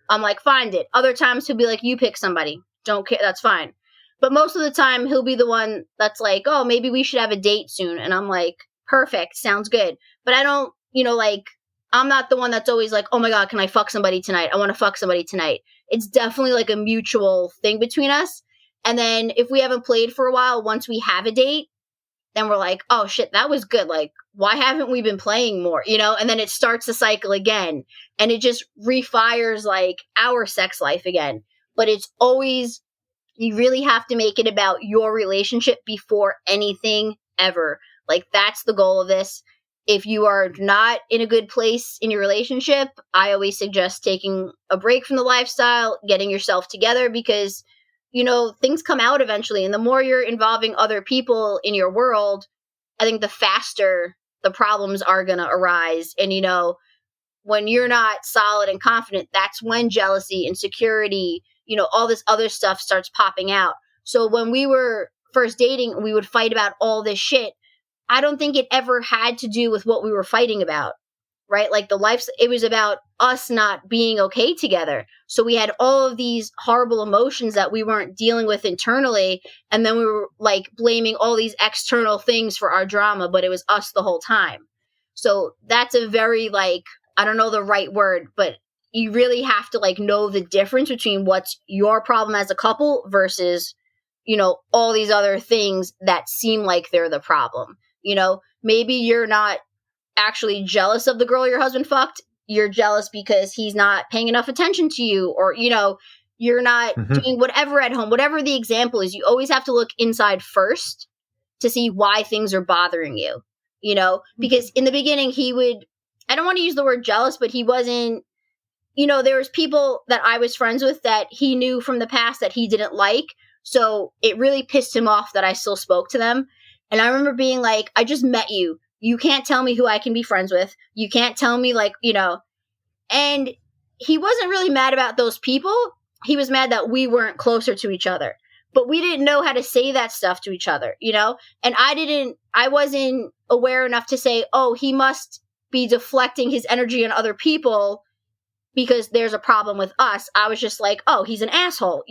I'm like, find it. Other times he'll be like, you pick somebody. don't care, that's fine. But most of the time, he'll be the one that's like, oh, maybe we should have a date soon. And I'm like, perfect, sounds good. But I don't, like, I'm not the one that's always like, oh my God, can I fuck somebody tonight? I want to fuck somebody tonight. It's definitely like a mutual thing between us. And then if we haven't played for a while, once we have a date, then we're like, oh shit, that was good. Like, why haven't we been playing more? And then it starts the cycle again. And it just refires like our sex life again. But it's always, you really have to make it about your relationship before anything ever. Like, that's the goal of this. If you are not in a good place in your relationship, I always suggest taking a break from the lifestyle, getting yourself together, because things come out eventually. And the more you're involving other people in your world, I think the faster the problems are going to arise. And, when you're not solid and confident, that's when jealousy, insecurity, all this other stuff starts popping out. So when we were first dating, we would fight about all this shit. I don't think it ever had to do with what we were fighting about, right? Like it was about us not being okay together. So we had all of these horrible emotions that we weren't dealing with internally. And then we were like blaming all these external things for our drama, but it was us the whole time. So that's a very like, I don't know the right word, but you really have to like know the difference between what's your problem as a couple versus, all these other things that seem like they're the problem. Maybe you're not actually jealous of the girl your husband fucked. You're jealous because he's not paying enough attention to you, or, you're not doing whatever at home, whatever the example is. You always have to look inside first to see why things are bothering you, because in the beginning I don't want to use the word jealous, but he wasn't, there was people that I was friends with that he knew from the past that he didn't like. So it really pissed him off that I still spoke to them. And I remember being like, I just met you. You can't tell me who I can be friends with. You can't tell me like, and he wasn't really mad about those people. He was mad that we weren't closer to each other, but we didn't know how to say that stuff to each other, and I wasn't aware enough to say, oh, he must be deflecting his energy on other people because there's a problem with us. I was just like, oh, he's an asshole,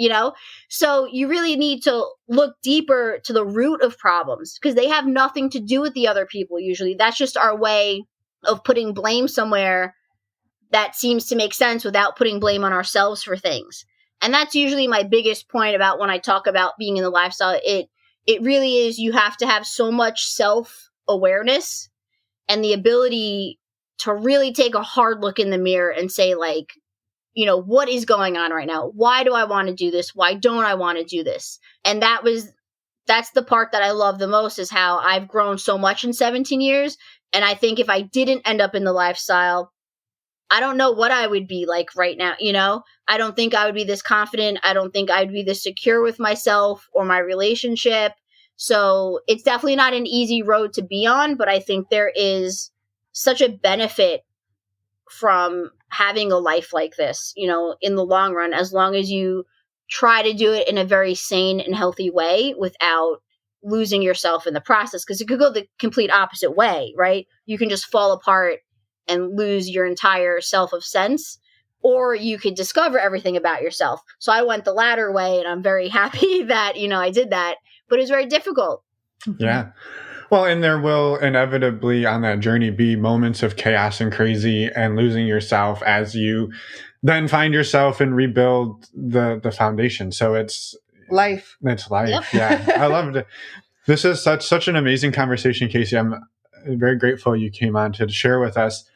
So you really need to look deeper to the root of problems because they have nothing to do with the other people usually. That's just our way of putting blame somewhere that seems to make sense without putting blame on ourselves for things. And that's usually my biggest point about when I talk about being in the lifestyle. It really is, you have to have so much self-awareness and the ability to really take a hard look in the mirror and say like, what is going on right now? Why do I want to do this? Why don't I want to do this? And that's the part that I love the most, is how I've grown so much in 17 years. And I think if I didn't end up in the lifestyle, I don't know what I would be like right now. I don't think I would be this confident. I don't think I'd be this secure with myself or my relationship. So it's definitely not an easy road to be on, but I think there is such a benefit from having a life like this, in the long run, as long as you try to do it in a very sane and healthy way without losing yourself in the process. Because it could go the complete opposite way, right? You can just fall apart and lose your entire self of sense, or you could discover everything about yourself. So I went the latter way, and I'm very happy that, I did that, but it was very difficult. Yeah. Well, and there will inevitably on that journey be moments of chaos and crazy and losing yourself as you then find yourself and rebuild the foundation. So it's life. It's life. Yep. Yeah. I loved it. This is such an amazing conversation, Casey. I'm very grateful you came on to share with us.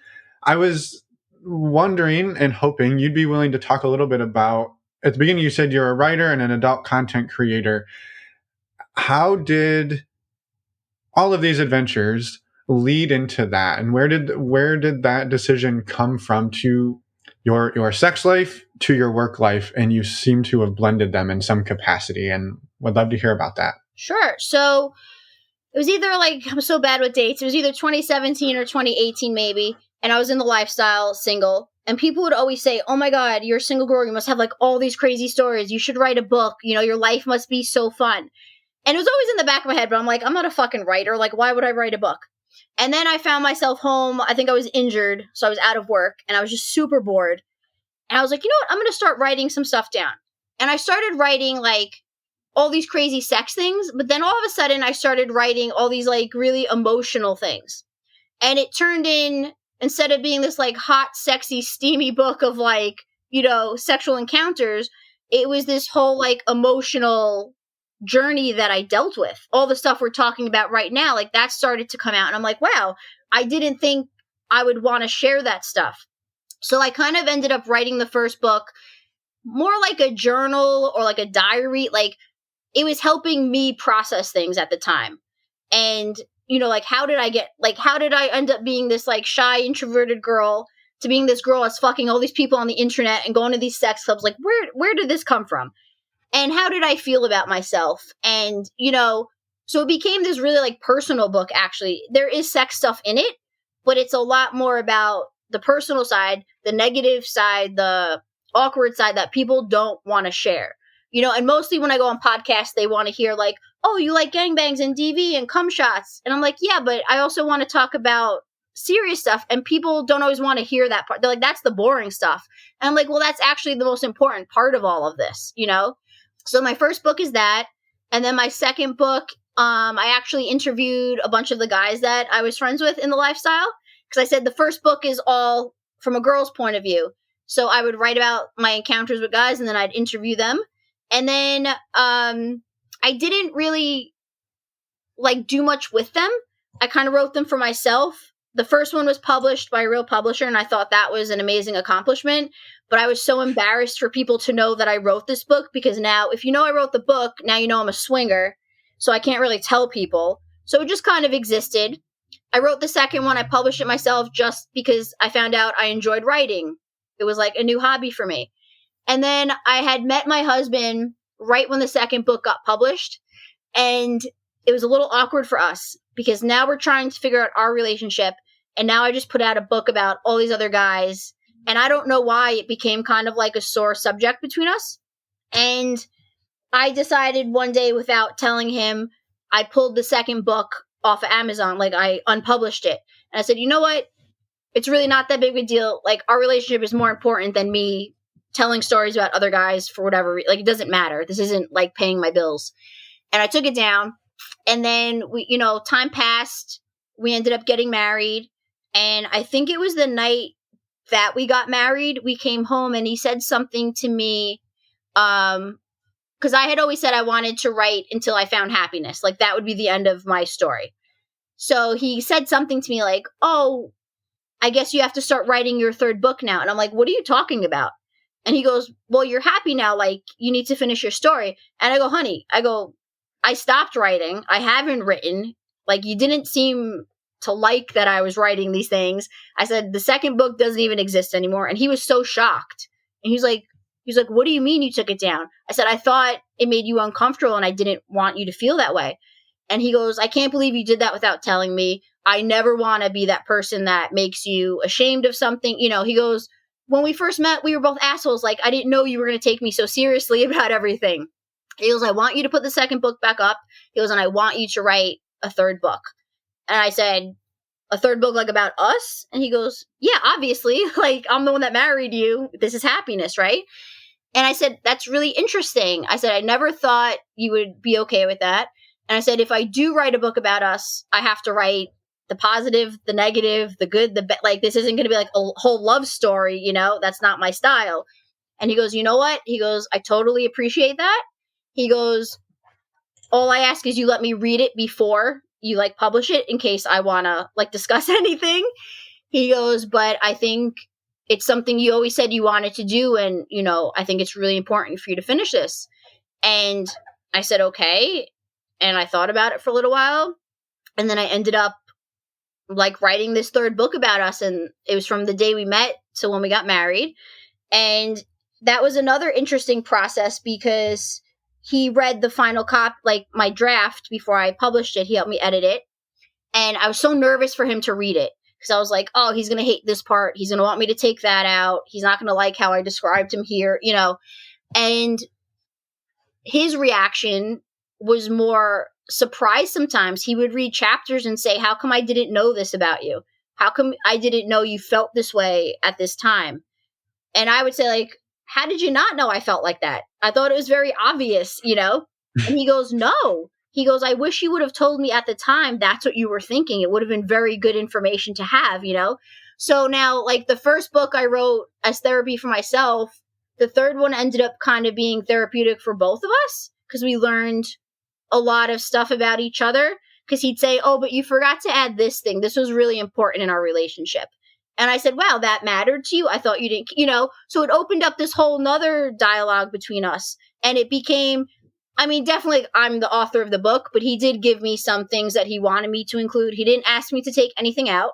I was wondering and hoping you'd be willing to talk a little bit about, at the beginning you said you're a writer and an adult content creator. How did all of these adventures lead into that, and where did that decision come from to your sex life to your work life? And you seem to have blended them in some capacity, and would love to hear about that. Sure. So it was either like, I'm so bad with dates. It was either 2017 or 2018 maybe, and I was in the lifestyle single, and people would always say, oh my God, you're a single girl, you must have like all these crazy stories, you should write a book, your life must be so fun. And it was always in the back of my head, but I'm like, I'm not a fucking writer. Like, why would I write a book? And then I found myself home. I think I was injured, so I was out of work, and I was just super bored. And I was like, you know what? I'm going to start writing some stuff down. And I started writing like all these crazy sex things, but then all of a sudden I started writing all these like really emotional things. And it turned in, instead of being this like hot, sexy, steamy book of like, sexual encounters, it was this whole like emotional journey that I dealt with. All the stuff we're talking about right now, like that started to come out. And I'm like, wow, I didn't think I would want to share that stuff. So I kind of ended up writing the first book more like a journal or like a diary. Like it was helping me process things at the time. And, like how did I end up being this like shy, introverted girl to being this girl that's fucking all these people on the internet and going to these sex clubs? Like where did this come from? And how did I feel about myself? And, so it became this really like personal book, actually. There is sex stuff in it, but it's a lot more about the personal side, the negative side, the awkward side that people don't want to share. And mostly when I go on podcasts, they want to hear like, oh, you like gangbangs and DV and cum shots. And I'm like, yeah, but I also want to talk about serious stuff. And people don't always want to hear that part. They're like, that's the boring stuff. And I'm like, well, that's actually the most important part of all of this, So my first book is that. And then my second book, I actually interviewed a bunch of the guys that I was friends with in the lifestyle. Because I said the first book is all from a girl's point of view. So I would write about my encounters with guys and then I'd interview them. And then I didn't really like do much with them. I kind of wrote them for myself. The first one was published by a real publisher, and I thought that was an amazing accomplishment. But I was so embarrassed for people to know that I wrote this book, because now, if you know I wrote the book, now you know I'm a swinger. So I can't really tell people. So it just kind of existed. I wrote the second one. I published it myself just because I found out I enjoyed writing. It was like a new hobby for me. And then I had met my husband right when the second book got published. And it was a little awkward for us because now we're trying to figure out our relationship. And now I just put out a book about all these other guys. And I don't know why it became kind of like a sore subject between us. And I decided one day, without telling him, I pulled the second book off of Amazon. Like I unpublished it. And I said, you know what? It's really not that big of a deal. Like our relationship is more important than me telling stories about other guys for whatever. Like it doesn't matter. This isn't like paying my bills. And I took it down. And then we, time passed. We ended up getting married. And I think it was the night that we got married, we came home and he said something to me. Because I had always said I wanted to write until I found happiness. Like that would be the end of my story. So he said something to me like, oh, I guess you have to start writing your third book now. And I'm like, what are you talking about? And he goes, well, you're happy now. Like you need to finish your story. And I go, honey, I stopped writing. I haven't written. Like you didn't seem to like that I was writing these things. I said, the second book doesn't even exist anymore. And he was so shocked. And he was like, what do you mean you took it down? I said, I thought it made you uncomfortable and I didn't want you to feel that way. And he goes, I can't believe you did that without telling me. I never want to be that person that makes you ashamed of something. He goes, when we first met, we were both assholes. Like, I didn't know you were going to take me so seriously about everything. He goes, I want you to put the second book back up. He goes, and I want you to write a third book. And I said, a third book like about us? And he goes, yeah, obviously. Like, I'm the one that married you. This is happiness, right? And I said, that's really interesting. I said, I never thought you would be okay with that. And I said, if I do write a book about us, I have to write the positive, the negative, the good, the bad. Like, this isn't going to be like a whole love story, that's not my style. And he goes, you know what? He goes, I totally appreciate that. He goes, all I ask is you let me read it before you like publish it in case I want to like discuss anything. He goes, but I think it's something you always said you wanted to do. And, I think it's really important for you to finish this. And I said, okay. And I thought about it for a little while. And then I ended up like writing this third book about us. And it was from the day we met to when we got married. And that was another interesting process because he read the final copy, like my draft, before I published it. He helped me edit it. And I was so nervous for him to read it because I was like, oh, he's going to hate this part. He's going to want me to take that out. He's not going to like how I described him here, And his reaction was more surprised sometimes. He would read chapters and say, how come I didn't know this about you? How come I didn't know you felt this way at this time? And I would say, like, how did you not know I felt like that? I thought it was very obvious, you know? And he goes, no. He goes, I wish you would have told me at the time that's what you were thinking. It would have been very good information to have, you know? So now, like, the first book I wrote as therapy for myself, the third one ended up kind of being therapeutic for both of us because we learned a lot of stuff about each other. Because he'd say, oh, but you forgot to add this thing. This was really important in our relationship. And I said, wow, that mattered to you? I thought you didn't, you know? So it opened up this whole nother dialogue between us. And it became, I mean, definitely I'm the author of the book, but he did give me some things that he wanted me to include. He didn't ask me to take anything out.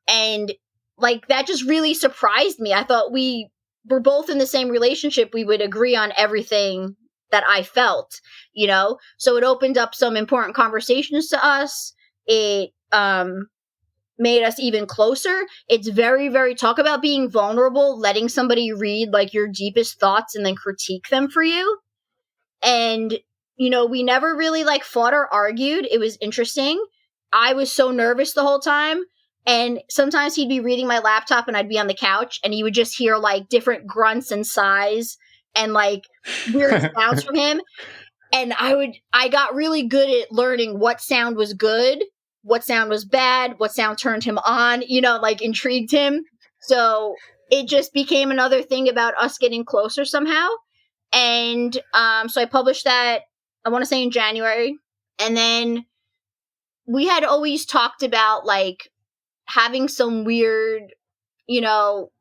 And like, that just really surprised me. I thought we were both in the same relationship. We would agree on everything that I felt, you know? So it opened up some important conversations to us. It made us even closer. It's very, very, talk about being vulnerable, letting somebody read like your deepest thoughts and then critique them for you. And, you know, we never really like fought or argued. It was interesting. I was so nervous the whole time. And sometimes he'd be reading my laptop and I'd be on the couch and you would just hear like different grunts and sighs and like weird sounds from him. And I got really good at learning what sound was good, what sound was bad, what sound turned him on, you know, like intrigued him. So it just became another thing about us getting closer somehow. And so I published that, I want to say in January. And then we had always talked about like having some weird, you know,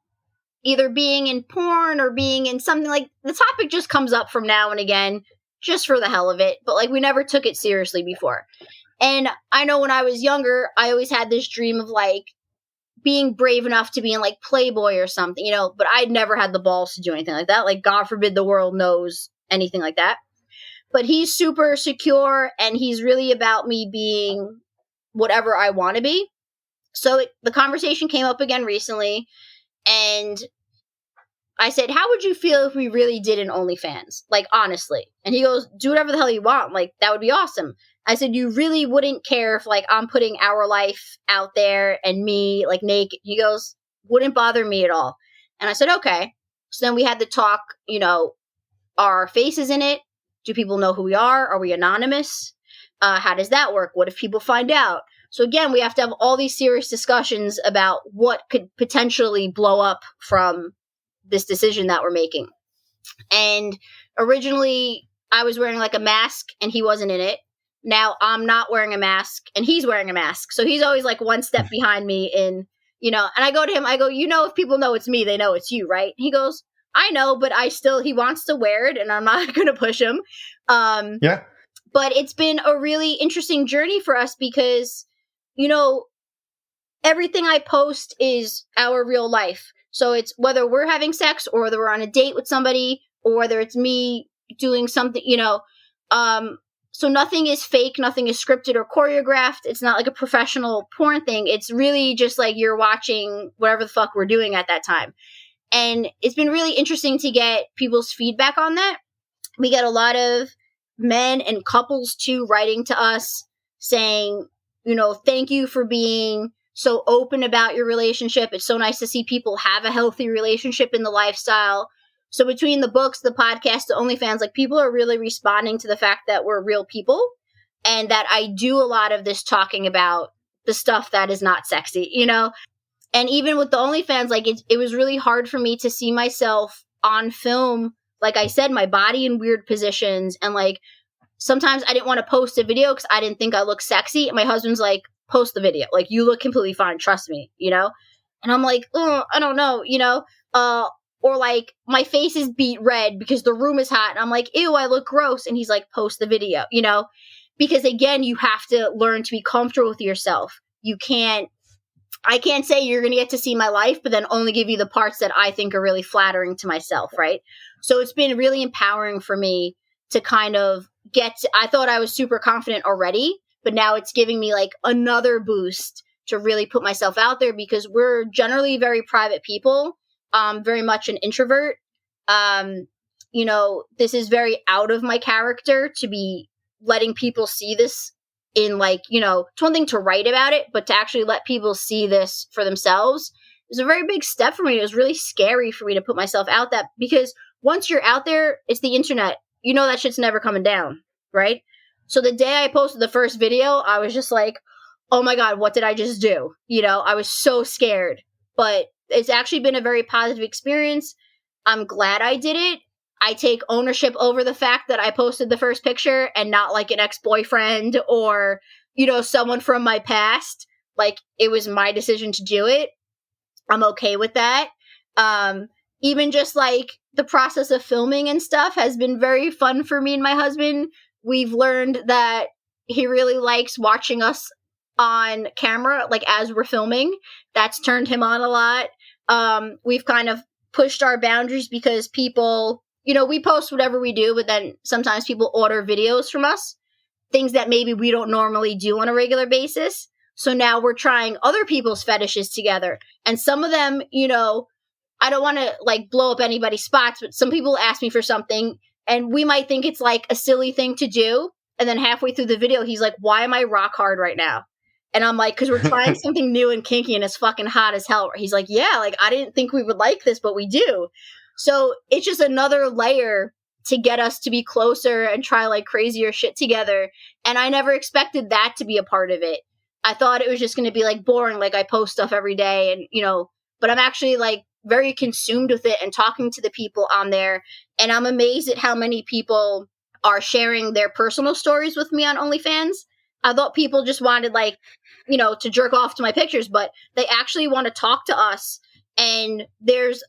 either being in porn or being in something like the topic just comes up from now and again, just for the hell of it. But like we never took it seriously before. And I know when I was younger, I always had this dream of like being brave enough to be in like Playboy or something, you know, but I'd never had the balls to do anything like that. Like, God forbid the world knows anything like that. But he's super secure and he's really about me being whatever I want to be. So the conversation came up again recently and I said, how would you feel if we really did an OnlyFans? Like, honestly. And he goes, do whatever the hell you want. Like, that would be awesome. I said, you really wouldn't care if, like, I'm putting our life out there and me, like, naked. He goes, wouldn't bother me at all. And I said, okay. So then we had to talk, you know, are our faces in it? Do people know who we are? Are we anonymous? How does that work? What if people find out? So again, we have to have all these serious discussions about what could potentially blow up from this decision that we're making. And originally I was wearing like a mask and he wasn't in it. Now I'm not wearing a mask and he's wearing a mask. So he's always like one step behind me in, you know, and I go to him, I go, you know, if people know it's me, they know it's you, right? He goes, I know, but he wants to wear it and I'm not going to push him. Yeah. But it's been a really interesting journey for us because, you know, everything I post is our real life. So it's whether we're having sex or whether we're on a date with somebody or whether it's me doing something, you know, so nothing is fake, nothing is scripted or choreographed. It's not like a professional porn thing. It's really just like you're watching whatever the fuck we're doing at that time. And it's been really interesting to get people's feedback on that. We get a lot of men and couples too writing to us saying, you know, thank you for being so open about your relationship. It's so nice to see people have a healthy relationship in the lifestyle. So between the books, the podcast, the OnlyFans, like people are really responding to the fact that we're real people and that I do a lot of this talking about the stuff that is not sexy, you know? And even with the OnlyFans, like it was really hard for me to see myself on film. Like I said, my body in weird positions. And like, sometimes I didn't want to post a video because I didn't think I looked sexy. And my husband's like, post the video. Like, you look completely fine. Trust me, you know? And I'm like, oh, I don't know, you know? Or like, my face is beet red because the room is hot. And I'm like, ew, I look gross. And he's like, post the video, you know? Because again, you have to learn to be comfortable with yourself. I can't say you're going to get to see my life, but then only give you the parts that I think are really flattering to myself, right? So it's been really empowering for me to kind of I thought I was super confident already, but now it's giving me like another boost to really put myself out there because we're generally very private people, very much an introvert. You know, this is very out of my character to be letting people see this in like, you know, it's one thing to write about it, but to actually let people see this for themselves was a very big step for me. It was really scary for me to put myself out that, because once you're out there, it's the internet. You know that shit's never coming down, right? So the day I posted the first video, I was just like, oh my God, what did I just do? You know, I was so scared. But it's actually been a very positive experience. I'm glad I did it. I take ownership over the fact that I posted the first picture and not like an ex-boyfriend or, you know, someone from my past. Like, it was my decision to do it. I'm okay with that. Even just like the process of filming and stuff has been very fun for me and my husband. We've learned that he really likes watching us on camera, like as we're filming. That's turned him on a lot. We've kind of pushed our boundaries because people, you know, we post whatever we do, but then sometimes people order videos from us, things that maybe we don't normally do on a regular basis. So now we're trying other people's fetishes together. And some of them, you know, I don't want to like blow up anybody's spots, but some people ask me for something and we might think it's like a silly thing to do. And then halfway through the video, he's like, why am I rock hard right now? And I'm like, because we're trying something new and kinky and it's fucking hot as hell. He's like, yeah, like I didn't think we would like this, but we do. So it's just another layer to get us to be closer and try like crazier shit together. And I never expected that to be a part of it. I thought it was just going to be like boring, like I post stuff every day and, you know, but I'm actually like very consumed with it and talking to the people on there. And I'm amazed at how many people are sharing their personal stories with me on OnlyFans. I thought people just wanted like, you know, to jerk off to my pictures, but they actually want to talk to us. And there's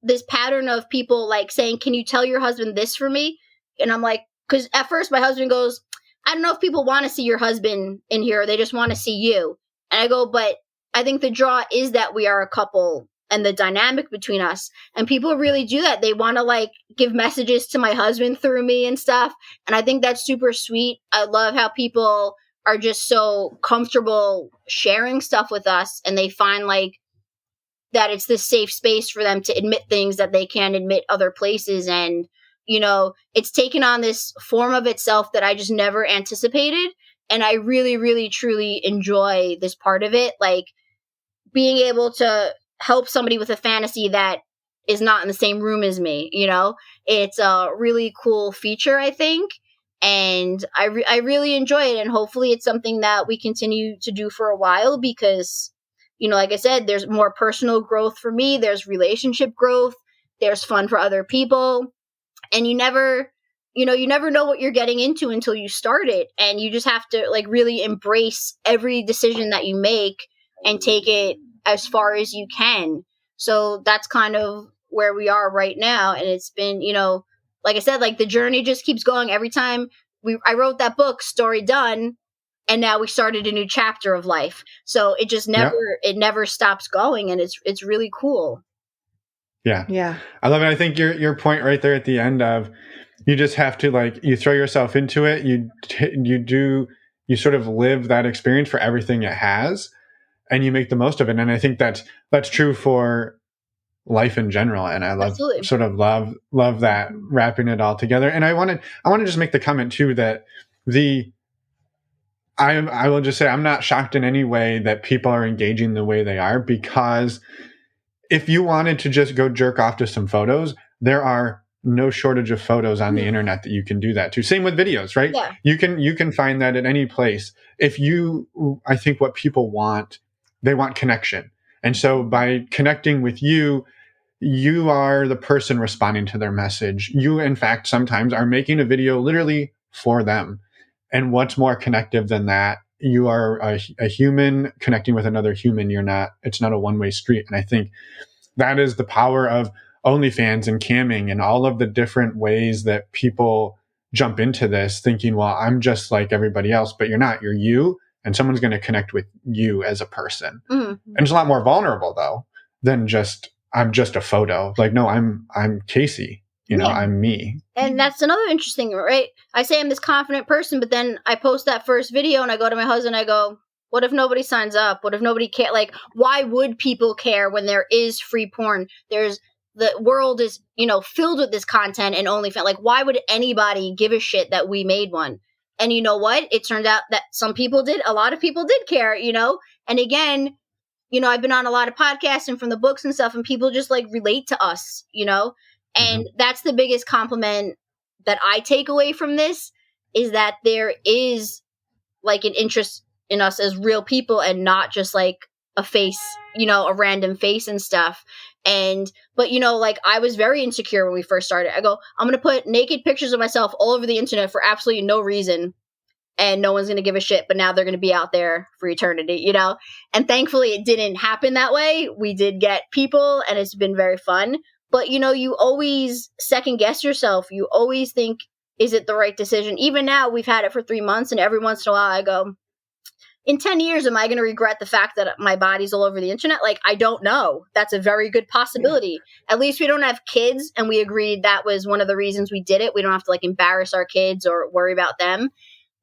this pattern of people like saying, can you tell your husband this for me? And I'm like, because at first my husband goes, I don't know if people want to see your husband in here. Or they just want to see you. And I go, but I think the draw is that we are a couple and the dynamic between us. And people really do that. They want to like give messages to my husband through me and stuff. And I think that's super sweet. I love how people are just so comfortable sharing stuff with us. And they find like that it's this safe space for them to admit things that they can't admit other places. And, you know, it's taken on this form of itself that I just never anticipated. And I really, really, truly enjoy this part of it. Like being able to help somebody with a fantasy that is not in the same room as me, you know, it's a really cool feature, I think. And I really enjoy it. And hopefully it's something that we continue to do for a while because, you know, like I said, there's more personal growth for me. There's relationship growth. There's fun for other people. And you never know what you're getting into until you start it. And you just have to like really embrace every decision that you make and take it as far as you can. So that's kind of where we are right now. And it's been, you know, like I said, like the journey just keeps going. Every time I wrote that book, Story Done, and now we started a new chapter of life. So it just never stops going. And it's really cool. Yeah. Yeah. I love it. I think your point right there at the end of you just have to like, you throw yourself into it. You sort of live that experience for everything it has and you make the most of it. And I think that's true for life in general. And I love that wrapping it all together. And I want to just make the comment too, that I will just say, I'm not shocked in any way that people are engaging the way they are, because if you wanted to just go jerk off to some photos, there are no shortage of photos on the internet that you can do that to. Same with videos, right? Yeah. You can find that at any place. I think what people want, they want connection. And so by connecting with you, you are the person responding to their message. You, in fact, sometimes are making a video literally for them. And what's more connective than that? You are a human connecting with another human. It's not a one-way street. And I think that is the power of OnlyFans and camming and all of the different ways that people jump into this thinking, well, I'm just like everybody else, but you're not. You're you, and someone's going to connect with you as a person. Mm-hmm. And it's a lot more vulnerable though than just, I'm just a photo. Like, no, I'm Casey. You know, I'm me. And that's another interesting, right? I say I'm this confident person, but then I post that first video and I go to my husband, I go, what if nobody signs up? What if nobody care? Like, why would people care when there is free porn? The world is, you know, filled with this content and OnlyFans. Like, why would anybody give a shit that we made one? And you know what? It turned out that some people did. A lot of people did care, you know? And again, I've been on a lot of podcasts and from the books and stuff, and people just like relate to us, and that's the biggest compliment that I take away from this, is that there is like an interest in us as real people and not just like a face, a random face and stuff. But like I was very insecure when we first started. I go, I'm going to put naked pictures of myself all over the internet for absolutely no reason. And no one's going to give a shit, but now they're going to be out there for eternity, And thankfully it didn't happen that way. We did get people and it's been very fun. But, you always second guess yourself. You always think, is it the right decision? Even now, we've had it for 3 months, and every once in a while I go, in 10 years, am I going to regret the fact that my body's all over the internet? Like, I don't know. That's a very good possibility. At least we don't have kids, and we agreed that was one of the reasons we did it. We don't have to, like, embarrass our kids or worry about them.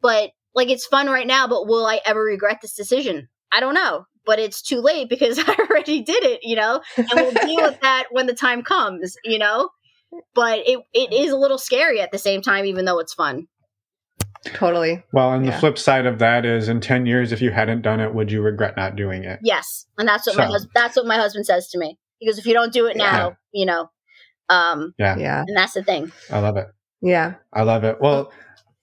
But, like, it's fun right now, but will I ever regret this decision? I don't know. But it's too late because I already did it, And we'll deal with that when the time comes, But it is a little scary at the same time, even though it's fun. Totally. Well, and the flip side of that is, in 10 years, if you hadn't done it, would you regret not doing it? Yes. And that's what my husband says to me. He goes, if you don't do it now, and that's the thing. I love it. Yeah. I love it. Well,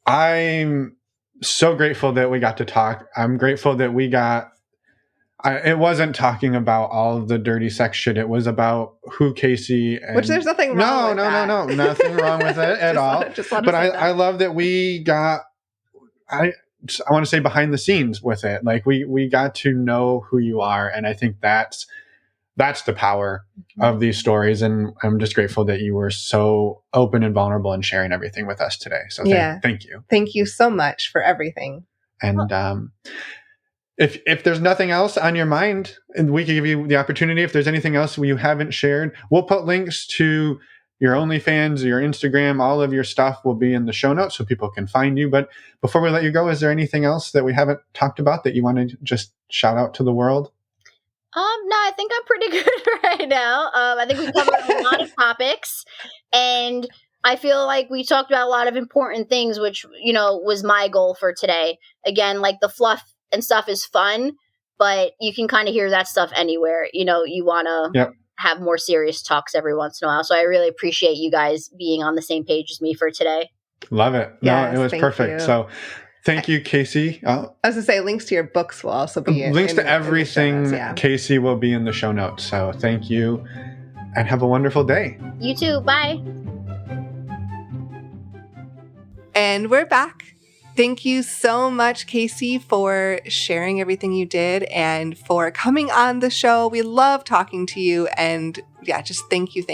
I'm so grateful that we got to talk. I'm grateful that it wasn't talking about all of the dirty sex shit. It was about who Casey and... Which there's nothing wrong with that. No. Nothing wrong with it at all. But I love that we got... I want to say behind the scenes with it. Like we got to know who you are. And I think that's the power of these stories. And I'm just grateful that you were so open and vulnerable and sharing everything with us today. So thank you. Thank you so much for everything. And if there's nothing else on your mind, and we can give you the opportunity, if there's anything else you haven't shared, we'll put links to your OnlyFans, your Instagram, all of your stuff will be in the show notes so people can find you. But before we let you go, is there anything else that we haven't talked about that you want to just shout out to the world? No, I think I'm pretty good right now. I think we covered a lot of topics, and I feel like we talked about a lot of important things, which, was my goal for today. Again, like the fluff and stuff is fun, but you can kind of hear that stuff anywhere. You want to have more serious talks every once in a while. So I really appreciate you guys being on the same page as me for today. Love it. Yes, no, it was perfect. So thank you, Casey. I was going to say links to your books will also be links to everything. Casey will be in the show notes. So thank you and have a wonderful day. You too. Bye. And we're back. Thank you so much, Casey, for sharing everything you did and for coming on the show. We love talking to you, and just thank you.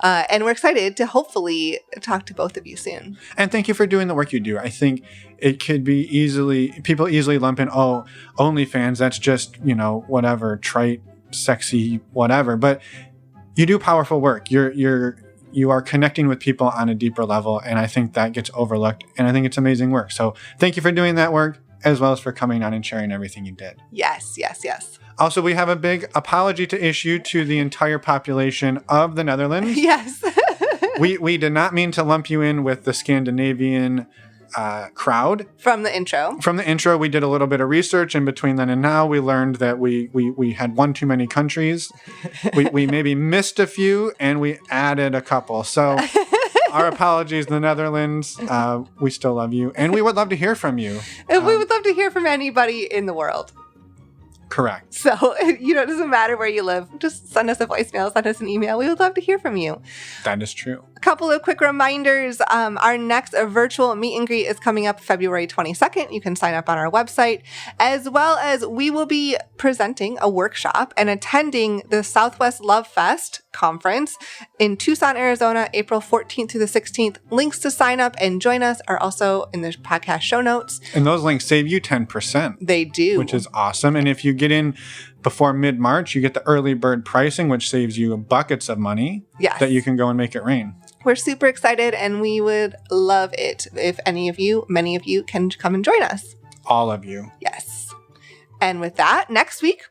And we're excited to hopefully talk to both of you soon. And thank you for doing the work you do. I think it could be people easily lump in, OnlyFans, that's just, whatever, trite, sexy, whatever. But you do powerful work. You are connecting with people on a deeper level, and I think that gets overlooked, and I think it's amazing work. So thank you for doing that work, as well as for coming on and sharing everything you did. Yes. Also, we have a big apology to issue to the entire population of the Netherlands. Yes. we did not mean to lump you in with the Scandinavian crowd. From the intro, we did a little bit of research, and between then and now, we learned that we had one too many countries. We maybe missed a few, and we added a couple. So our apologies, the Netherlands. We still love you, and we would love to hear from you. And we would love to hear from anybody in the world. Correct. So, it doesn't matter where you live. Just send us a voicemail, send us an email. We would love to hear from you. That is true. A couple of quick reminders. Our next virtual meet and greet is coming up February 22nd. You can sign up on our website, as well as we will be presenting a workshop and attending the Southwest Love Fest conference in Tucson, Arizona, April 14th through the 16th. Links to sign up and join us are also in the podcast show notes. And those links save you 10%. They do. Which is awesome. And if you get in before mid-March, you get the early bird pricing, which saves you buckets of money that you can go and make it rain. We're super excited, and we would love it if many of you can come and join us. All of you. Yes. And with that, next week,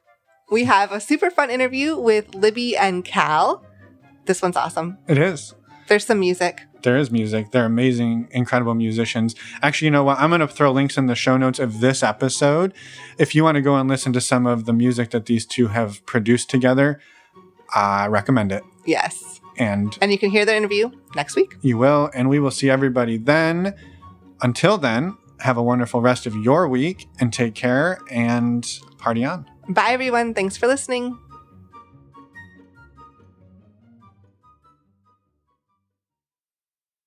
we have a super fun interview with Libby and Cal. This one's awesome. It is. There's some music. there is music. They're amazing, incredible musicians. Actually, you know what? I'm going to throw links in the show notes of this episode. If you want to go and listen to some of the music that these two have produced together, I recommend it. Yes. And you can hear their interview next week. You will, and we will see everybody then. Until then, have a wonderful rest of your week and take care and party on. Bye, everyone. Thanks for listening.